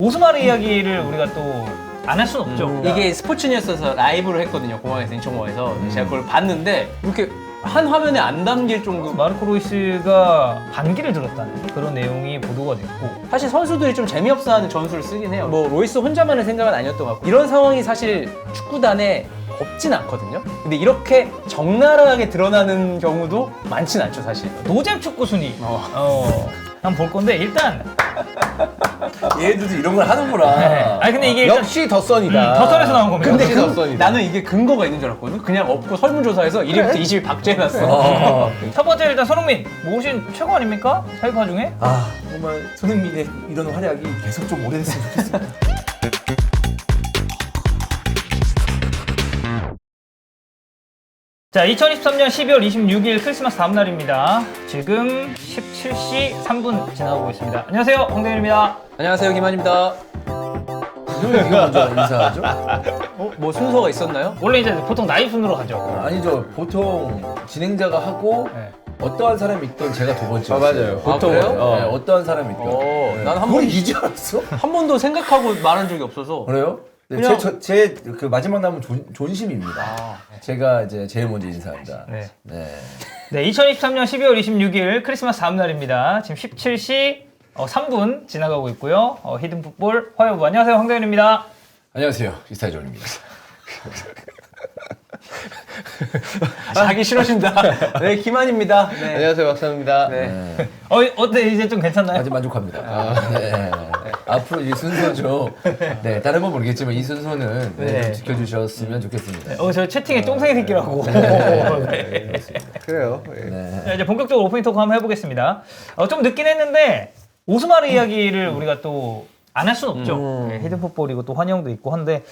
오스마르 이야기를 우리가 또 안 할 수는 없죠. 이게 스포츠뉴스에서 라이브를 했거든요. 공항에서, 인천공항에서. 제가 그걸 봤는데 이렇게 한 화면에 안 담길 정도. 마르코 로이스가 반기를 들었다는 그런 내용이 보도가 됐고, 사실 선수들이 좀 재미없어하는 전술을 쓰긴 해요. 뭐 로이스 혼자만의 생각은 아니었던 것 같고, 이런 상황이 사실 축구단에 없진 않거든요. 근데 이렇게 적나라하게 드러나는 경우도 많진 않죠, 사실. 노잼 축구 순위 한번 볼 건데, 일단 얘들도 이런 걸 하는구나. 네. 아니 근데 이게 일단 역시 덧선이다. 덧선에서 나온 겁니다. 근데 역시 덧선이다. 나는 이게 근거가 있는 줄 알았거든. 그냥 없고 설문조사에서 1위부터 20위 박제해놨어. 첫 번째 일단 손흥민 모신 최고 아닙니까? 타이파 중에? 아 정말 손흥민의 이런 활약이 계속 좀 오래됐으면 좋겠습니다. 자, 2023년 12월 26일 크리스마스 다음 날입니다. 지금 17시 3분 지나가고 있습니다. 안녕하세요, 황대현입니다. 안녕하세요, 김한입니다. 왜 네가 먼저 인사하죠? 뭐 순서가 있었나요? 원래 이제 보통 나이 순으로 가죠. 아니죠. 보통 진행자가 하고 네. 어떠한 사람이 있던 제가 두 번째. 맞아요. 보통은? 보통은. 네, 어떠한 사람이 있던. 네. 난 그걸 이제 알았어? 한 번도 생각하고 말한 적이 없어서. 그래요? 네, 그냥- 제 그 마지막 남은 존심입니다. 아, 제가 이제 제일 먼저 인사합니다. 네. 네. 네, 2023년 12월 26일 크리스마스 다음 날입니다. 지금 17시 3분 지나가고 있고요. 히든풋볼 화요부 안녕하세요, 황대현입니다. 안녕하세요. 이스타이존입니다. 자기 싫어진다. 네, 김한입니다. 네. 안녕하세요, 박상입니다. 네. 네. 어때 이제 좀 괜찮나요? 아주 만족합니다. 네. 앞으로 이 순서 좀, 네, 다른 건 모르겠지만 이 순서는 네, 네. 좀 지켜주셨으면 좋겠습니다. 저 채팅에 똥생이 새끼라고. 네. 그래요. 예. 네. 자, 이제 본격적으로 오프닝 토크 한번 해보겠습니다. 좀 늦긴 했는데 오스마르 이야기를 우리가 또 안 할 수는 없죠. 네, 히든풋볼이고 또 환영도 있고 한데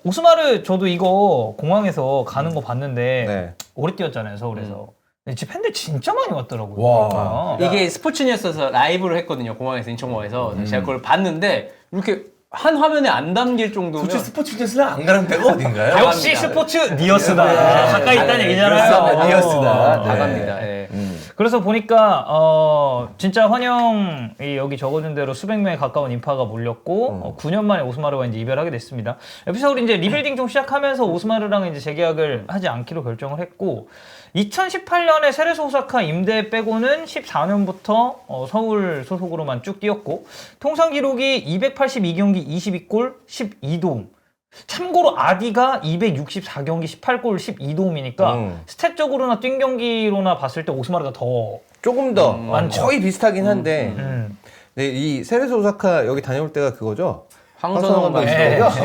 오스마르 저도 이거 공항에서 가는 거 봤는데 네. 오래 뛰었잖아요, 서울에서. 근데 집 팬들 진짜 많이 왔더라고요. 와. 그러니까. 이게 스포츠뉴스에서 라이브를 했거든요. 공항에서, 인천공항에서. 제가 그걸 봤는데 이렇게 한 화면에 안 담길 정도면. 도대체 스포츠 뉴스는 안 가는 데가 어딘가요? 역시 스포츠 니어스다. 네. 가까이 있다는 얘기잖아요. 그렇습니다. 니어스다. 어. 다 네. 갑니다. 예. 그래서 보니까 진짜 환영이 여기 적어준 대로 수백 명에 가까운 인파가 몰렸고 9년 만에 오스마르와 이제 이별하게 됐습니다. 여기서 우리 이제 리빌딩 좀 시작하면서 오스마르랑 이제 재계약을 하지 않기로 결정을 했고 2018년에 세레소 오사카 임대 빼고는 14년부터 서울 소속으로만 쭉 뛰었고 통산 기록이 282경기 22골 12도움. 참고로 아디가 264경기 18골 12도움이니까 스탯적으로나 뛴 경기로나 봤을 때 오스마르가 더 조금 더 많죠. 거의 비슷하긴 한데 네, 이 세레소 오사카 여기 다녀올 때가 그거죠? 황선홍 감독이 감독.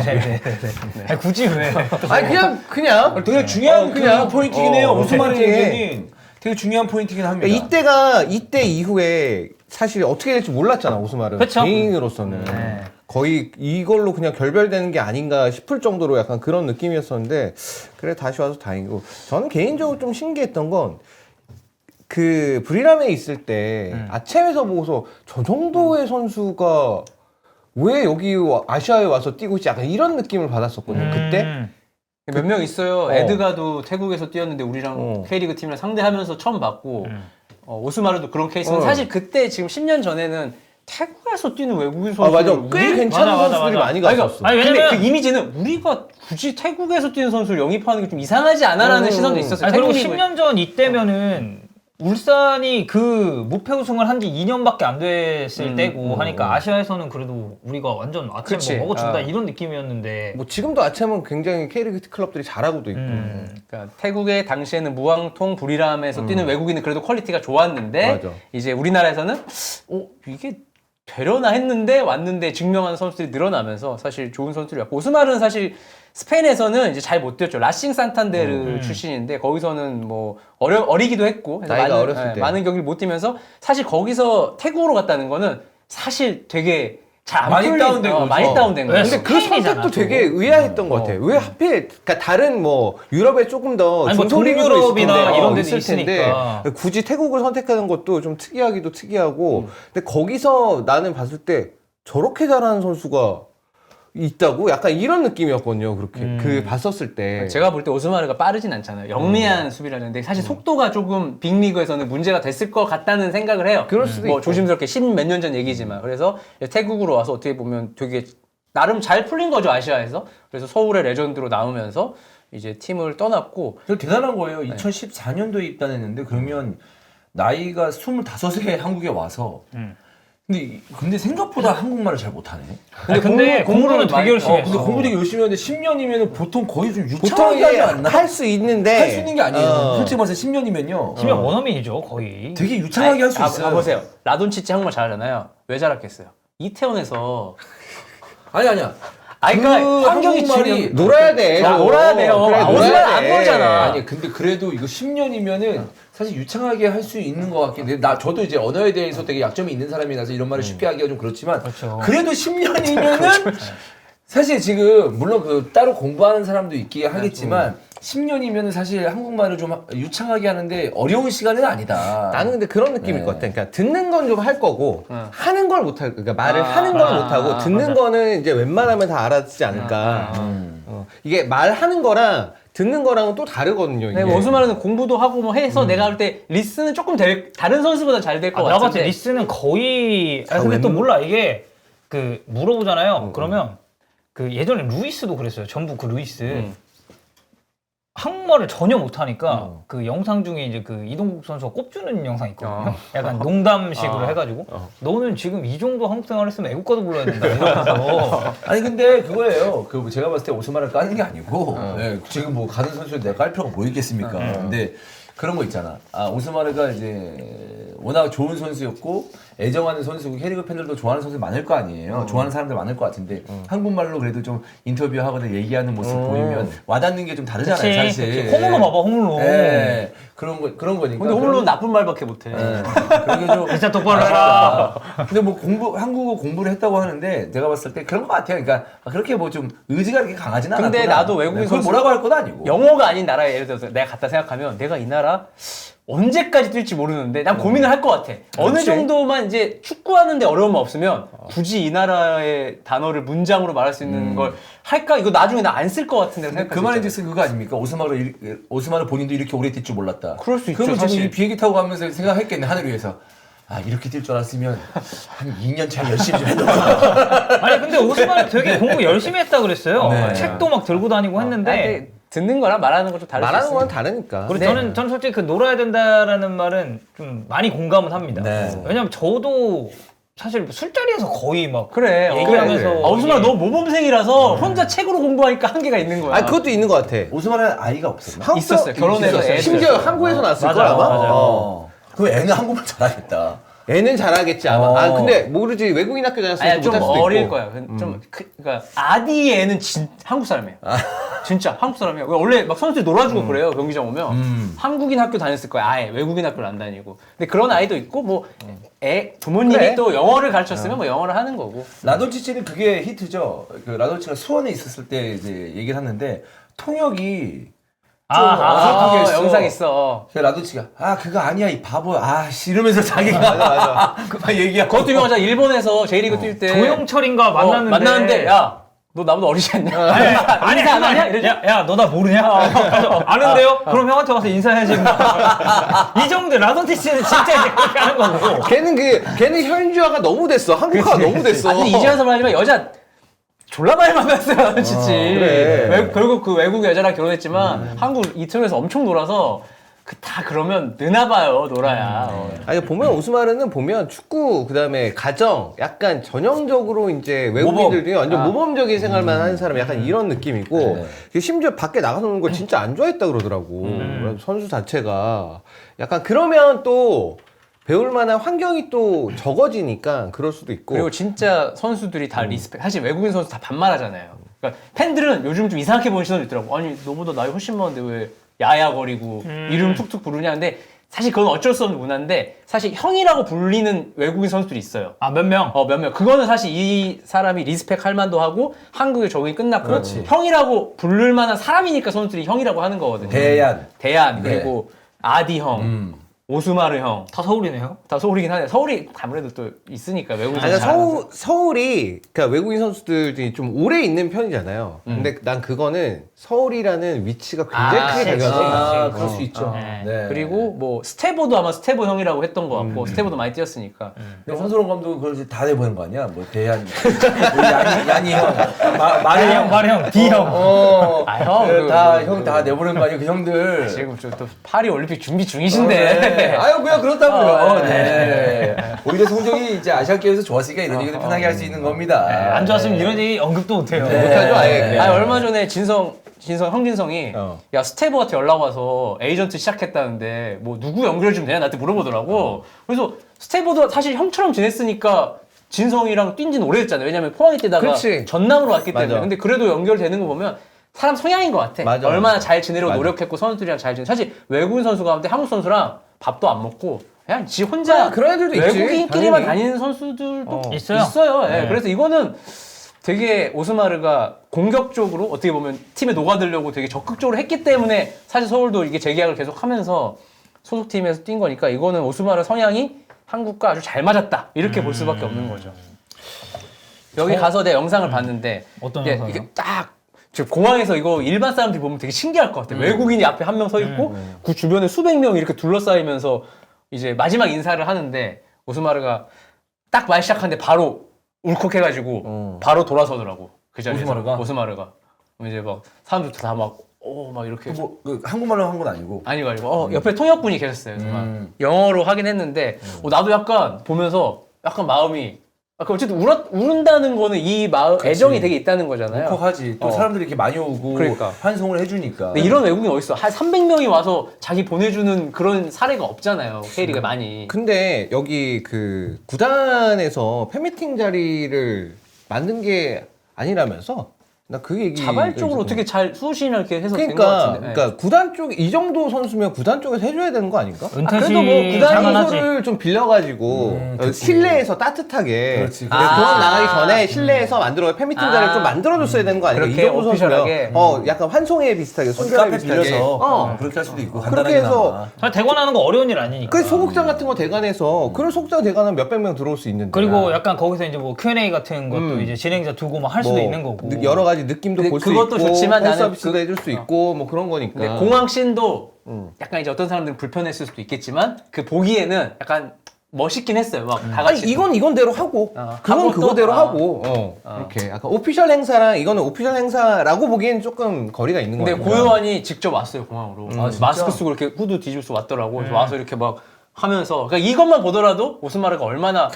아니, 굳이 왜? 아니 그냥 되게 중요한 그냥 포인트긴 해요. 오스마르 네. 얘기는 되게 중요한 포인트긴 합니다. 그러니까 이때 이후에 사실 어떻게 될지 몰랐잖아, 오스마르. 그쵸? 개인으로서는. 네. 거의 이걸로 그냥 결별되는 게 아닌가 싶을 정도로 약간 그런 느낌이었었는데 그래 다시 와서 다행이고 저는 개인적으로 좀 신기했던 건 그 브리람에 있을 때 아챔에서 보고서 저 정도의 선수가 왜 여기 아시아에 와서 뛰고 있지 약간 이런 느낌을 받았었거든요. 그때 몇 명 있어요. 에드가도 태국에서 뛰었는데 우리랑 K리그 팀이랑 상대하면서 처음 봤고 오스마르도 그런 케이스는 사실 그때 지금 10년 전에는 태국에서 뛰는 외국인 선수 맞아 꽤 괜찮은 맞아, 선수들이 맞아. 많이 아니, 갔었어. 아니, 근데 왜냐면 그 이미지는 우리가 굳이 태국에서 뛰는 선수를 영입하는 게 좀 이상하지 않아라는 시선도 있었어요. 그리고 태국 리그. 10년 전 이때면은 울산이 그 무패 우승을 한 지 2년밖에 안 됐을 때고 하니까 아시아에서는 그래도 우리가 완전 아침 그치. 뭐 먹어준다 이런 느낌이었는데 뭐 지금도 아챔은 굉장히 K리그 클럽들이 잘하고도 있고. 그러니까 태국의 당시에는 무왕통 부리람에서 뛰는 외국인은 그래도 퀄리티가 좋았는데 맞아. 이제 우리나라에서는 이게 되려나 했는데 왔는데 증명하는 선수들이 늘어나면서 사실 좋은 선수들이었고 오스마르는 사실 스페인에서는 이제 잘 못 뛰었죠. 라싱 산탄데르 출신인데 거기서는 뭐 어리기도 했고 그래서 나이가 어렸을 때. 많은 경기를 못 뛰면서 사실 거기서 태국으로 갔다는 거는 사실 되게 잘 안 많이 풀린, 다운된 거죠. 많이 다운된 거예요. 근데 그 스페인이잖아, 선택도 되게 의아했던 것 같아. 왜 하필, 그러니까 다른 뭐 유럽에 조금 더 아니, 뭐 중소리그도 동유럽이나 있을 텐데, 이런 데도 있을 텐데 있으니까. 굳이 태국을 선택하는 것도 좀 특이하기도 특이하고. 근데 거기서 나는 봤을 때 저렇게 잘하는 선수가 있다고? 약간 이런 느낌이었거든요. 그렇게 그 봤었을 때. 제가 볼 때 오스마르가 빠르진 않잖아요. 영리한 수비를 하는데 사실 속도가 조금 빅리그에서는 문제가 됐을 것 같다는 생각을 해요. 그럴 수도 뭐 있고. 조심스럽게 10몇 년 전 얘기지만 그래서 태국으로 와서 어떻게 보면 되게 나름 잘 풀린 거죠 아시아에서. 그래서 서울의 레전드로 나오면서 이제 팀을 떠났고 저 대단한 거예요. 2014년도에 입단했는데 그러면 나이가 25세 한국에 와서 근데 생각보다 한국말을 잘 못하네. 근데 공부는 되게 열심히 근데 했어. 공부 되게 열심히 하는데 10년이면 보통 거의 좀 보통 유창하게 하지 않나? 할 수 있는데 할 수 있는 게 아니에요. 어. 솔직히 말해서 10년이면요. 팀의 원어민이죠 거의. 되게 유창하게 할 수 있어요. 보세요. 라돈치치 한국말 잘하잖아요. 왜 잘했겠어요? 이태원에서 아니야. 그러니까 환경이 한국말이 놀아야 돼. 놀아야 돼요. 그래, 오스마르 안 돼. 놀잖아. 아니 근데 그래도 이거 10년이면은 사실 유창하게 할 수 있는 것 같긴 해. 저도 이제 언어에 대해서 되게 약점이 있는 사람이라서 이런 말을 쉽게 하기가 좀 그렇지만 그렇죠. 그래도 10년이면은 사실 지금 물론 그 따로 공부하는 사람도 있긴 하겠지만 10년이면은 사실 한국말을 좀 유창하게 하는데 어려운 시간은 아니다. 나는 근데 그런 느낌일 것 같아. 그러니까 듣는 건 좀 할 거고 하는 걸 못 할. 그러니까 말을 하는 건 못 하고 듣는 거는 이제 웬만하면 다 알아듣지 않을까. 이게 말하는 거랑 듣는 거랑은 또 다르거든요. 이게. 네, 뭐 오스마르는 공부도 하고 뭐 해서 내가 볼 때 리스는 조금 다른 선수보다 잘 될 것 나 봤을 때 같은데. 리스는 거의. 근데 또 몰라 이게 그 물어보잖아요. 그러면 그 예전에 루이스도 그랬어요. 전북 그 루이스. 한국말을 전혀 못하니까 그 영상 중에 이제 그 이동국 선수가 꼽주는 영상 있거든요. 약간 농담식으로 해가지고 너는 지금 이 정도 한국 생활 했으면 애국가도 불러야 된다 이러면서. 아니 근데 그거예요. 그 제가 봤을 때 오스마를 까는 게 아니고 예, 지금 뭐 가는 선수를 내가 깔 필요가 뭐 있겠습니까? 근데 그런 거 있잖아. 오스마르가 이제 워낙 좋은 선수였고 애정하는 선수고 K리그 팬들도 좋아하는 선수 많을 거 아니에요. 좋아하는 사람들 많을 것 같은데 한국말로 그래도 좀 인터뷰하거나 얘기하는 모습 보이면 와닿는 게 좀 다르잖아요, 그치. 사실. 호물로 봐봐 호물로. 예, 그런 거니까. 근데 홈런은 나쁜 말밖에 못해. 그게 좀 진짜 똑바로 해라. 근데 뭐 한국어 공부를 했다고 하는데 내가 봤을 때 그런 것 같아요. 그러니까 그렇게 뭐 좀 의지가 그렇게 강하진 않았구나. 근데 나도 외국인 그걸 선수- 뭐라고 할 건 아니고. 영어가 아닌 나라에 예를 들어서 내가 갔다 생각하면 내가 이 나라 언제까지 뛸지 모르는데 난 고민을 할 것 같아. 어느 정도만 이제 축구하는데 어려움은 없으면 굳이 이 나라의 단어를 문장으로 말할 수 있는 걸 할까? 이거 나중에 나 안 쓸 것 같은데 생각할 그 수 말인 있잖아. 즉슨 그거 아닙니까? 오스마르 본인도 이렇게 오래 뛸 줄 몰랐다. 그럴 수 있죠, 그러면 지금 사실. 이 비행기 타고 가면서 생각했겠네 하늘 위에서. 이렇게 뛸 줄 알았으면 한 2년 차에 열심히 좀 해놓고. 아니 근데 오스만 되게 공부 열심히 했다 그랬어요. 네. 책도 막 들고 다니고 했는데. 근데 듣는 거랑 말하는 건 좀 다를 수 말하는 있어요. 건 다르니까. 그리고 저는 솔직히 그 놀아야 된다라는 말은 좀 많이 공감은 합니다. 네. 왜냐면 저도 사실 술자리에서 거의 막 그래. 얘기하면서 오스마르 너 모범생이라서 혼자 책으로 공부하니까 한계가 있는 거야. 아 그것도 있는 것 같아. 오스마르는 아이가 없었나? 한국 있었어요. 결혼해서 있었어요. 애 심지어 있었어요. 한국에서 났을 맞아, 거야 아마. 맞아. 그럼 애는 한국말 잘하겠다. 애는 잘하겠지 아마. 근데 모르지 외국인 학교 다녔으니까 아니 좀 못할 수도 어릴 있고. 거야. 그러니까 아디의 애는 한국 사람이에요. 진짜 한국 사람이에요. 원래 막 선수들 놀아주고 그래요. 경기장 오면 한국인 학교 다녔을 거야. 아예 외국인 학교를 안 다니고. 근데 그런 아이도 있고 뭐 부모님이 그래. 또 영어를 가르쳤으면 뭐 영어를 하는 거고. 라돈치치는 그게 히트죠. 그 라돈치가 수원에 있었을 때 이제 얘기를 하는데 통역이 좀 어설프게 했어. 영상 있어. 그래서 라돈치가 그거 아니야 이 바보 이러면서 자기가 그만 얘기하고 그것도 유명하잖아. 일본에서 J리그 뛸 때 조영철인가 만났는데 야 너 나보다 어리지 않냐? 아니 인사 안 하냐? 이러지? 야 너 나 모르냐? 아는데요? 그럼 형한테 와서 인사해야지. 이 정도 라돈티치는 진짜 이제 그렇게 하는 거고. 걔는 현지화가 너무 됐어. 한국화가 너무 됐어. 아니 이지환 말하지만 여자 졸라 많이 만났어요, 진짜. 그래. 결국 그 외국 여자랑 결혼했지만 한국 이태원에서 엄청 놀아서 다 그러면 느나 봐요, 놀아야. 아니 보면 오스마르는 보면 축구 그다음에 가정 약간 전형적으로 이제 외국인들 중에 완전 모범적인 생활만 하는 사람 약간 이런 느낌이고 심지어 밖에 나가서 노는 걸 진짜 안 좋아했다 그러더라고. 선수 자체가 약간 그러면 또 배울 만한 환경이 또 적어지니까 그럴 수도 있고. 그리고 진짜 선수들이 다 리스펙. 사실 외국인 선수 다 반말하잖아요. 그러니까 팬들은 요즘 좀 이상하게 보는 시선이 있더라고. 아니 너보다 나이 훨씬 많은데 왜 야야거리고 이름 툭툭 부르냐. 근데 사실 그건 어쩔 수 없는 문화인데 사실 형이라고 불리는 외국인 선수들이 있어요. 몇 명? 몇 명. 그거는 사실 이 사람이 리스펙 할 만도 하고 한국에 적응이 끝났고 형이라고 부를 만한 사람이니까 선수들이 형이라고 하는 거거든요. 대안 대안 그리고 아디 형 오스마르 형. 다 서울이네요. 다 서울이긴 하네. 서울이 아무래도 또 있으니까 외국인 아니, 선수. 서울이 그러니까 외국인 선수들이 좀 오래 있는 편이잖아요. 근데 난 그거는 서울이라는 위치가 굉장히 크게 그치. 작용해요. 그럴 수 있죠. 네. 네. 그리고 뭐 스테보도 아마 스테보 형이라고 했던 것 같고 스테보도 많이 뛰었으니까. 근데 황선홍 감독은 그걸 다 내보낸 거 아니야? 뭐 대한 우리 야니 형, 마리 형, 마리 형, D 형. 아, 형, 그- 다형 다 내보낸 거 아니야? 그 형들. 지금 또 파리 올림픽 준비 중이신데. 네. 아유 그냥 그렇다고요. 네. 오히려 성적이 이제 아시안 게임에서 좋았으니까 이런 얘기도 편하게 할 수 있는 겁니다. 안 좋았으면 이런 얘기 언급도 못해요. 네. 못하죠, 아예. 아니, 얼마 전에 형진성이 어. 야 스테보한테 연락 와서 에이전트 시작했다는데 뭐 누구 연결 좀 되냐 나한테 물어보더라고. 그래서 스테보도 사실 형처럼 지냈으니까 진성이랑 뛴 지는 오래됐잖아요. 왜냐면 포항에 뛰다가 그렇지. 전남으로 왔기 때문에. 맞아. 근데 그래도 연결되는 거 보면 사람 성향인 것 같아. 맞아, 얼마나 맞아. 잘 지내려고 맞아. 노력했고 선수들이랑 잘 지내. 사실 외국인 선수가 하는데 한국 선수랑 밥도 안 먹고 그냥 지 혼자 그런 애들도 있지, 외국인끼리만 당연히. 다니는 선수들도 있어요. 예. 네. 그래서 이거는 되게 오스마르가 공격적으로 어떻게 보면 팀에 녹아들려고 되게 적극적으로 했기 때문에 사실 서울도 이게 재계약을 계속 하면서 소속팀에서 뛴 거니까 이거는 오스마르 성향이 한국과 아주 잘 맞았다. 이렇게 볼 수밖에 없는 거죠. 여기 가서 내 영상을 봤는데 어떤 이게 영상이요? 이게 딱 지금 공항에서 이거 일반 사람들이 보면 되게 신기할 것 같아. 외국인이 앞에 한 명 서 있고 그 주변에 수백 명이 이렇게 둘러싸이면서 이제 마지막 인사를 하는데 오스마르가 딱 말 시작하는데 바로 울컥해가지고 바로 돌아서더라고. 그 자리에서. 오스마르가. 그럼 이제 막 사람들 다 막 막 이렇게. 뭐 그 한국말로 한 건 아니고. 아니고 옆에 통역분이 계셨어요. 그래서 영어로 하긴 했는데 나도 약간 보면서 약간 마음이 어쨌든 우는다는 거는 이 마음 애정이 되게 있다는 거잖아요. 울컥하지. 또 사람들이 이렇게 많이 오고 그러니까. 환송을 해주니까. 근데 이런 외국인 어딨어? 한 300명이 와서 자기 보내주는 그런 사례가 없잖아요. K리가 많이. 근데 여기 그 구단에서 팬미팅 자리를 만든 게 아니라면서 나 그 얘기 자발적으로 어떻게 잘 수신이나 이렇게 해서 된 것 그러니까 같은데. 그러니까 구단 쪽 이 정도 선수면 구단 쪽에서 해줘야 되는 거 아닌가? 은퇴시 그래도 뭐 구단 장만하지. 선수를 좀 빌려가지고 실내에서 따뜻하게 그렇지. 구단 나가기 전에 실내에서 만들어 팬미팅 자리를 좀 만들어줬어야 되는 거 아닌가? 이 그렇게 정도 오피셜하게. 선수면 약간 환송회 비슷하게 어디 순결회 카페 비슷하게 빌려서 그렇게 할 수도 있고 그렇게 간단하게 해서 나마. 사실 대관하는 거 어려운 일 아니니까. 그 소극장 같은 거 대관해서 그런 소극장 대관하면 몇백 명 들어올 수 있는데 그리고 약간 거기서 이제 뭐 Q&A 같은 것도 이제 진행자 두고 뭐 할 수도 있는 거고. 여러 가지 느낌도 근데 볼 수 그것도 있고 좋지만 팬 나는 서비스도 해줄 수 있고 뭐 그런 거니까. 근데 공항 씬도 약간 이제 어떤 사람들은 불편했을 수도 있겠지만 그 보기에는 약간 멋있긴 했어요. 막 다 아니 같이. 이건대로 하고 그건 하고 또? 그거대로 하고 이렇게 약간 오피셜 행사랑 이거는 오피셜 행사라고 보기엔 조금 거리가 있는 거 근데 같아요. 고요한이 직접 왔어요 공항으로. 진짜? 마스크 쓰고 이렇게 후드 뒤집어서 왔더라고. 그래서 와서 이렇게 막 하면서 그러니까 이것만 보더라도 오스마르가 얼마나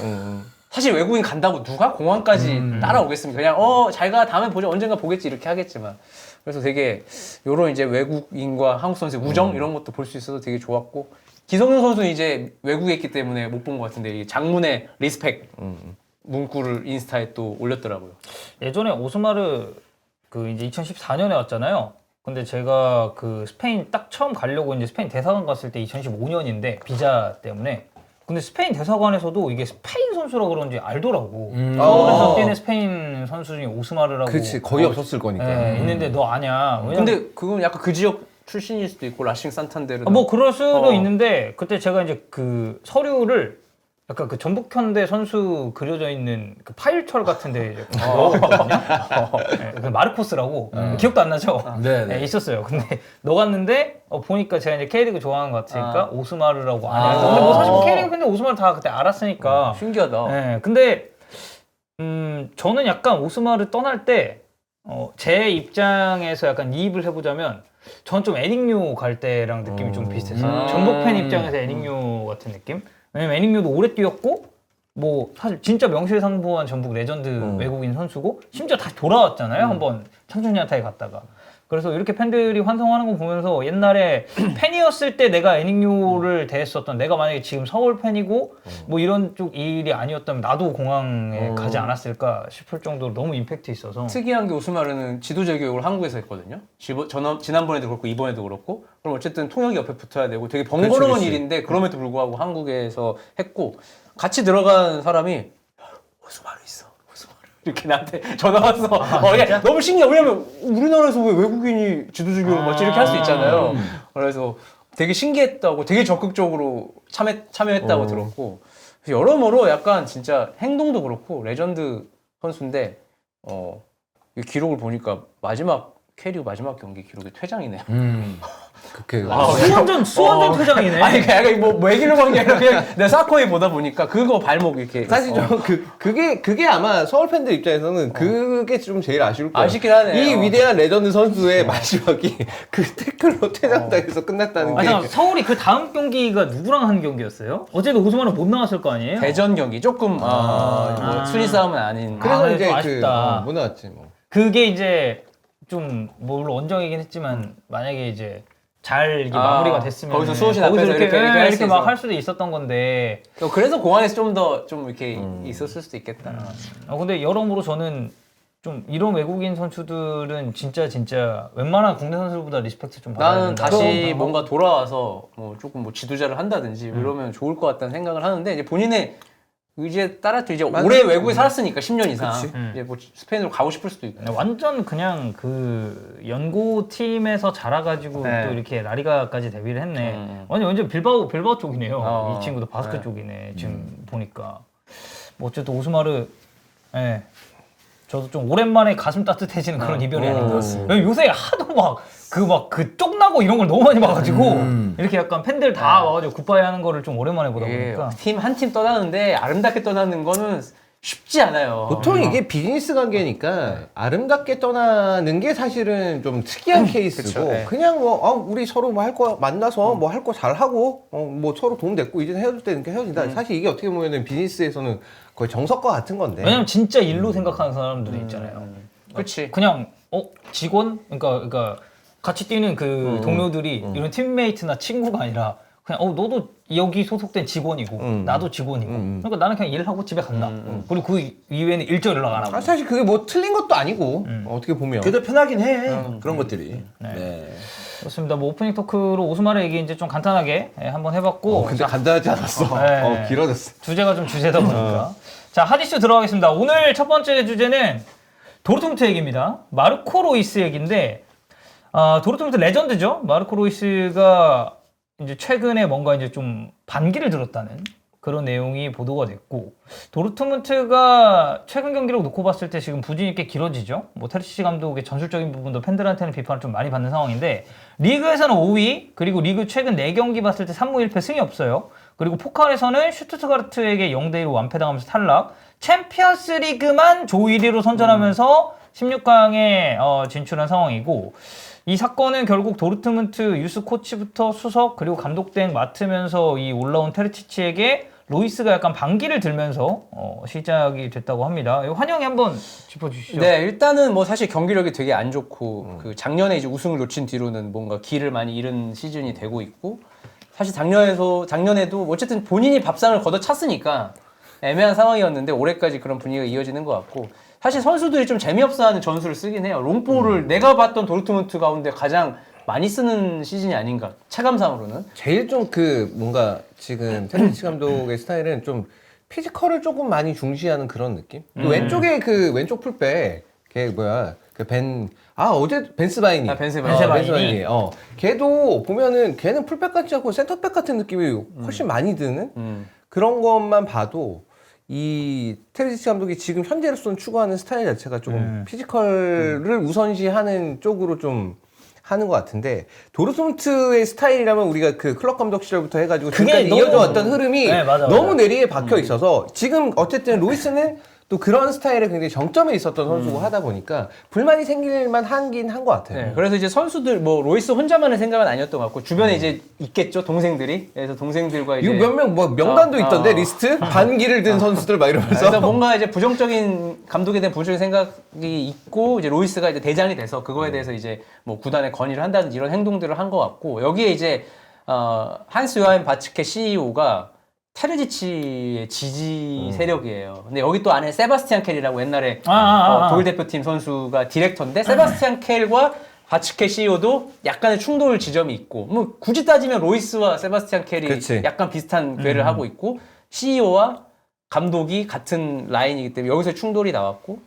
사실 외국인 간다고 누가 공항까지 따라오겠습니까? 그냥 잘 가 다음에 보자 언젠가 보겠지 이렇게 하겠지만 그래서 되게 요런 이제 외국인과 한국 선수의 우정 이런 것도 볼 수 있어서 되게 좋았고 기성용 선수는 이제 외국에 있기 때문에 못 본 것 같은데 이 장문의 리스펙 문구를 인스타에 또 올렸더라고요. 예전에 오스마르 그 이제 2014년에 왔잖아요. 근데 제가 그 스페인 딱 처음 가려고 이제 스페인 대사관 갔을 때 2015년인데 비자 때문에 근데 스페인 대사관에서도 이게 스페인 선수라 그런지 알더라고. 서울에서 뛰는 스페인 선수 중에 오스마르라고. 그렇지 거의 없었을 거니까. 있는데 너 아냐? 왜냐면 근데 그건 약간 그 지역 출신일 수도 있고 라싱 산탄데르. 뭐 그럴 수도 있는데 그때 제가 이제 그 서류를 약간 그 전북현대 선수 그려져 있는 그 파일철 같은데 이제 넣었거든요. 그 마르코스라고 기억도 안 나죠? 네, 네, 있었어요. 근데 넣어갔는데 보니까 제가 이제 K리그 좋아하는 것 같으니까 오스마르라고 안 해요. 근데 뭐 사실 K리그 팬들 오스마르 다 그때 알았으니까. 신기하다. 네, 근데 저는 약간 오스마르 떠날 때 제 입장에서 약간 이입을 해보자면 전 좀 에릭류 갈 때랑 느낌이 좀 비슷했어요. 전북 팬 입장에서 에릭류 같은 느낌? 왜냐면 에릭류도 오래 뛰었고 뭐 사실 진짜 명실상부한 전북 레전드 외국인 선수고 심지어 다시 돌아왔잖아요. 한번 청춘야타에 갔다가. 그래서 이렇게 팬들이 환성하는 거 보면서 옛날에 팬이었을 때 내가 애닉류를 대했었던 내가 만약에 지금 서울 팬이고 뭐 이런 쪽 일이 아니었다면 나도 공항에 가지 않았을까 싶을 정도로 너무 임팩트 있어서 특이한 게 오스마르는 지도자 교육을 한국에서 했거든요. 지난번에도 그렇고 이번에도 그렇고. 그럼 어쨌든 통역이 옆에 붙어야 되고 되게 번거로운 그렇지. 일인데 그럼에도 불구하고 한국에서 했고 같이 들어간 사람이 오스마르 있어. 오스마르 이렇게 나한테 전화 왔어. 야, 너무 신기해. 왜냐면 우리나라에서 왜 외국인이 지도자 교육을 맞지 이렇게 할 수 있잖아요. 그래서 되게 신기했다고 되게 적극적으로 참여했다고 들었고 여러모로 약간 진짜 행동도 그렇고 레전드 선수인데 이 기록을 보니까 마지막 경기 기록이 퇴장이네요. 수원전 퇴장이네. 아니 약간 뭐 얘기를 한 게 아니라 그냥 내가 사커에 보다 보니까 그거 발목 이렇게 사실 좀 그게 아마 서울 팬들 입장에서는 그게 좀 제일 아쉬울 거예요. 아쉽긴 하네. 이 위대한 레전드 선수의 마지막이 그 태클로 퇴장당해서 끝났다는 게. 잠깐 서울이 그 다음 경기가 누구랑 한 경기였어요? 어쨌든 오스만은 못 나왔을 거 아니에요? 대전 경기 조금 뭐 순위 싸움은 아닌. 그래서 이제 좀 아쉽다. 못 나왔지 뭐. 그게 이제 좀 물론 원정이긴 했지만 만약에 이제 잘 이게 마무리가 됐으면 거기서 수호신 앞에서 이렇게 이렇게 막 할 수도 있었던 건데 그래서 공항에서 좀 더 이렇게 있었을 수도 있겠다. 근데 여러모로 저는 좀 이런 외국인 선수들은 진짜 웬만한 국내 선수들보다 리스펙트 좀 받아야 나는 된다. 다시 뭔가 돌아와서 뭐 조금 뭐 지도자를 한다든지 이러면 좋을 것 같다는 생각을 하는데 이제 본인의 의지에 따라서 이제 오래 외국에 살았으니까 10년 이상 이제 뭐 스페인으로 가고 싶을 수도 있고. 완전 그냥 그 연고 팀에서 자라가지고 네. 또 이렇게 라리가까지 데뷔를 했네. 완전 빌바오 쪽이네요. 이 친구도 바스크 쪽이네. 지금 보니까 뭐 어쨌든 오스마르, 예. 저도 좀 오랜만에 가슴 따뜻해지는 그런 이별이 아닌가. 요새 하도 그 쪽나고 이런 걸 너무 많이 봐가지고 이렇게 약간 팬들 다 와가지고 굿바이 하는 거를 좀 오랜만에 보다 보니까 팀 한 팀 떠나는데 아름답게 떠나는 거는 쉽지 않아요. 보통 이게 비즈니스 관계니까 아름답게 떠나는 게 사실은 좀 특이한 케이스고 그쵸, 네. 그냥 우리 서로 뭐 할 거 만나서 뭐 할 거 잘 하고 뭐 서로 돈 냈고 이제 헤어질 때 이렇게 헤어진다. 사실 이게 어떻게 보면은 비즈니스에서는 거의 정석과 같은 건데. 왜냐면 진짜 일로 생각하는 사람들이 있잖아요. 그렇지. 그냥 직원 그러니까 같이 뛰는 그 동료들이 이런 팀메이트나 친구가 아니라 그냥 너도 여기 소속된 직원이고 나도 직원이고 그러니까 나는 그냥 일하고 집에 간다. 그리고 그 이외에는 일절 연락 안 하고. 사실 그게 뭐 틀린 것도 아니고 어떻게 보면. 그래도 편하긴 해. 그런 것들이. 네. 그렇습니다. 뭐 오프닝 토크로 오스마르 얘기 이제 좀 간단하게 한번 해봤고 근데 간단하지 않았어. 네. 길어졌어. 주제가 좀 주제다 보니까 자 하디슈 들어가겠습니다. 오늘 첫 번째 주제는 도르트문트 얘기입니다. 마르코 로이스 얘기인데 도르트문트 레전드죠. 마르코 로이스가 이제 최근에 뭔가 이제 좀 반기를 들었다는 그런 내용이 보도가 됐고 도르트문트가 최근 경기를 놓고 봤을 때 지금 부진이 꽤 길어지죠. 뭐 테르시 감독의 전술적인 부분도 팬들한테는 비판을 좀 많이 받는 상황인데 리그에서는 5위 그리고 리그 최근 4경기 봤을 때 3무 1패 승이 없어요. 그리고 포칼에서는 슈투트가르트에게 0대1로 완패당하면서 탈락. 챔피언스 리그만 조 1위로 선전하면서 16강에 진출한 상황이고 이 사건은 결국 도르트문트 유스 코치부터 수석 그리고 감독 등 맡으면서 이 올라온 테르치치에게 로이스가 약간 반기를 들면서 시작이 됐다고 합니다. 환영이 한번 짚어주시죠. 네, 일단은 뭐 사실 경기력이 되게 안 좋고 그 작년에 이제 우승을 놓친 뒤로는 뭔가 기를 많이 잃은 시즌이 되고 있고 사실 작년에도 어쨌든 본인이 밥상을 걷어찼으니까 애매한 상황이었는데 올해까지 그런 분위기가 이어지는 것 같고 사실 선수들이 좀 재미없어하는 전술을 쓰긴 해요. 롱볼을 내가 봤던 도르트문트 가운데 가장 많이 쓰는 시즌이 아닌가 체감상으로는. 제일 좀 뭔가 지금 테르치 감독의 스타일은 좀 피지컬을 조금 많이 중시하는 그런 느낌? 왼쪽에 왼쪽 풀백 걔 뭐야 어제 벤스바이니. 벤스바이니. 걔도 보면은 걔는 풀백 같지 않고 센터백 같은 느낌이 훨씬 많이 드는 그런 것만 봐도 이 테르치 감독이 지금 현재로서는 추구하는 스타일 자체가 조금 피지컬을 우선시하는 쪽으로 좀 하는 것 같은데 도르트문트의 스타일이라면 우리가 그 클럽 감독 시절부터 해가지고 지금까지 이어져 왔던 흐름이 너무 내리에 박혀 있어서 지금 어쨌든 로이스는 또 그런 스타일에 굉장히 정점에 있었던 선수고 하다 보니까 불만이 생길만 하긴 한 것 같아요. 네, 그래서 이제 선수들 뭐 로이스 혼자만의 생각은 아니었던 것 같고 주변에 이제 있겠죠 동생들이. 그래서 동생들과 이제 이거 몇 명 뭐 명단도 있던데 리스트 반기를 든 선수들 막 이러면서. 그래서 뭔가 이제 부정적인 감독에 대한 부정적인 생각이 있고 이제 로이스가 이제 대장이 돼서 그거에 대해서 이제 뭐 구단에 건의를 한다든지 이런 행동들을 한 것 같고 여기에 이제 한스 요하임 바츠케 CEO가 테르지치의 지지 세력이에요. 근데 여기 또 안에 세바스티안 켈이라고 옛날에 독일 대표팀 선수가 디렉터인데 세바스티안 켈과 바츠케 CEO도 약간의 충돌 지점이 있고 뭐 굳이 따지면 로이스와 세바스티안 켈이 그치. 약간 비슷한 궤를 하고 있고 CEO와 감독이 같은 라인이기 때문에 여기서 충돌이 나왔고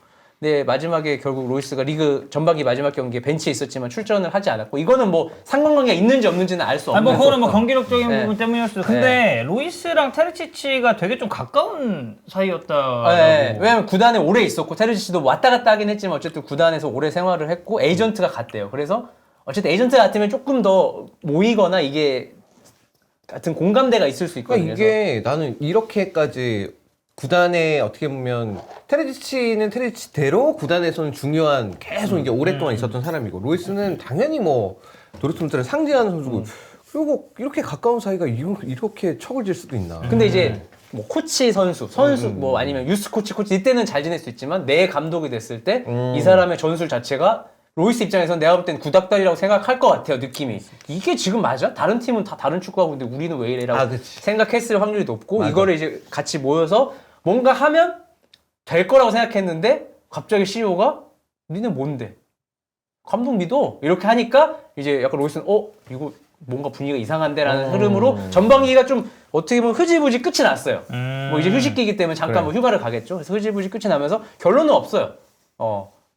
네, 마지막에 결국 로이스가 리그 전반기 마지막 경기에 벤치에 있었지만 출전을 하지 않았고 이거는 뭐 상관관계가 있는지 없는지는 알 수 없는. 뭐 그거는 뭐 경기력적인 네. 부분 때문이었을 수도. 근데 로이스랑 테르치치가 되게 좀 가까운 사이였다. 네, 왜냐면 구단에 오래 있었고 테르치치도 왔다 갔다 하긴 했지만 어쨌든 구단에서 오래 생활을 했고 에이전트가 갔대요. 그래서 어쨌든 에이전트 같으면 조금 더 모이거나 이게 같은 공감대가 있을 수 있거든요. 그러니까 이게 나는 이렇게까지 구단에 어떻게 보면 테레지치는 테레지치대로 구단에서는 중요한 계속 이제 오랫동안 있었던 사람이고 로이스는 당연히 뭐 도르트문트를 상징하는 선수고 그리고 이렇게 가까운 사이가 이렇게 척을 질 수도 있나. 근데 이제 뭐 코치 선수 뭐 아니면 유스 코치 이때는 잘 지낼 수 있지만 내 감독이 됐을 때 이 사람의 전술 자체가 로이스 입장에서는 내가 볼 땐 구닥다리라고 생각할 것 같아요, 느낌이. 이게 지금 맞아? 다른 팀은 다 다른 축구하고 있는데 우리는 왜 이래라고 생각했을 확률이 높고 맞아. 이거를 이제 같이 모여서 뭔가 하면 될 거라고 생각했는데 갑자기 CEO가 니는 뭔데? 감독 믿어? 이렇게 하니까 이제 약간 로이스는 이거 뭔가 분위기가 이상한데라는 흐름으로 전반기가 좀 어떻게 보면 흐지부지 끝이 났어요. 뭐 이제 휴식기이기 때문에 잠깐 뭐 휴가를 가겠죠. 그래서 흐지부지 끝이 나면서 결론은 없어요.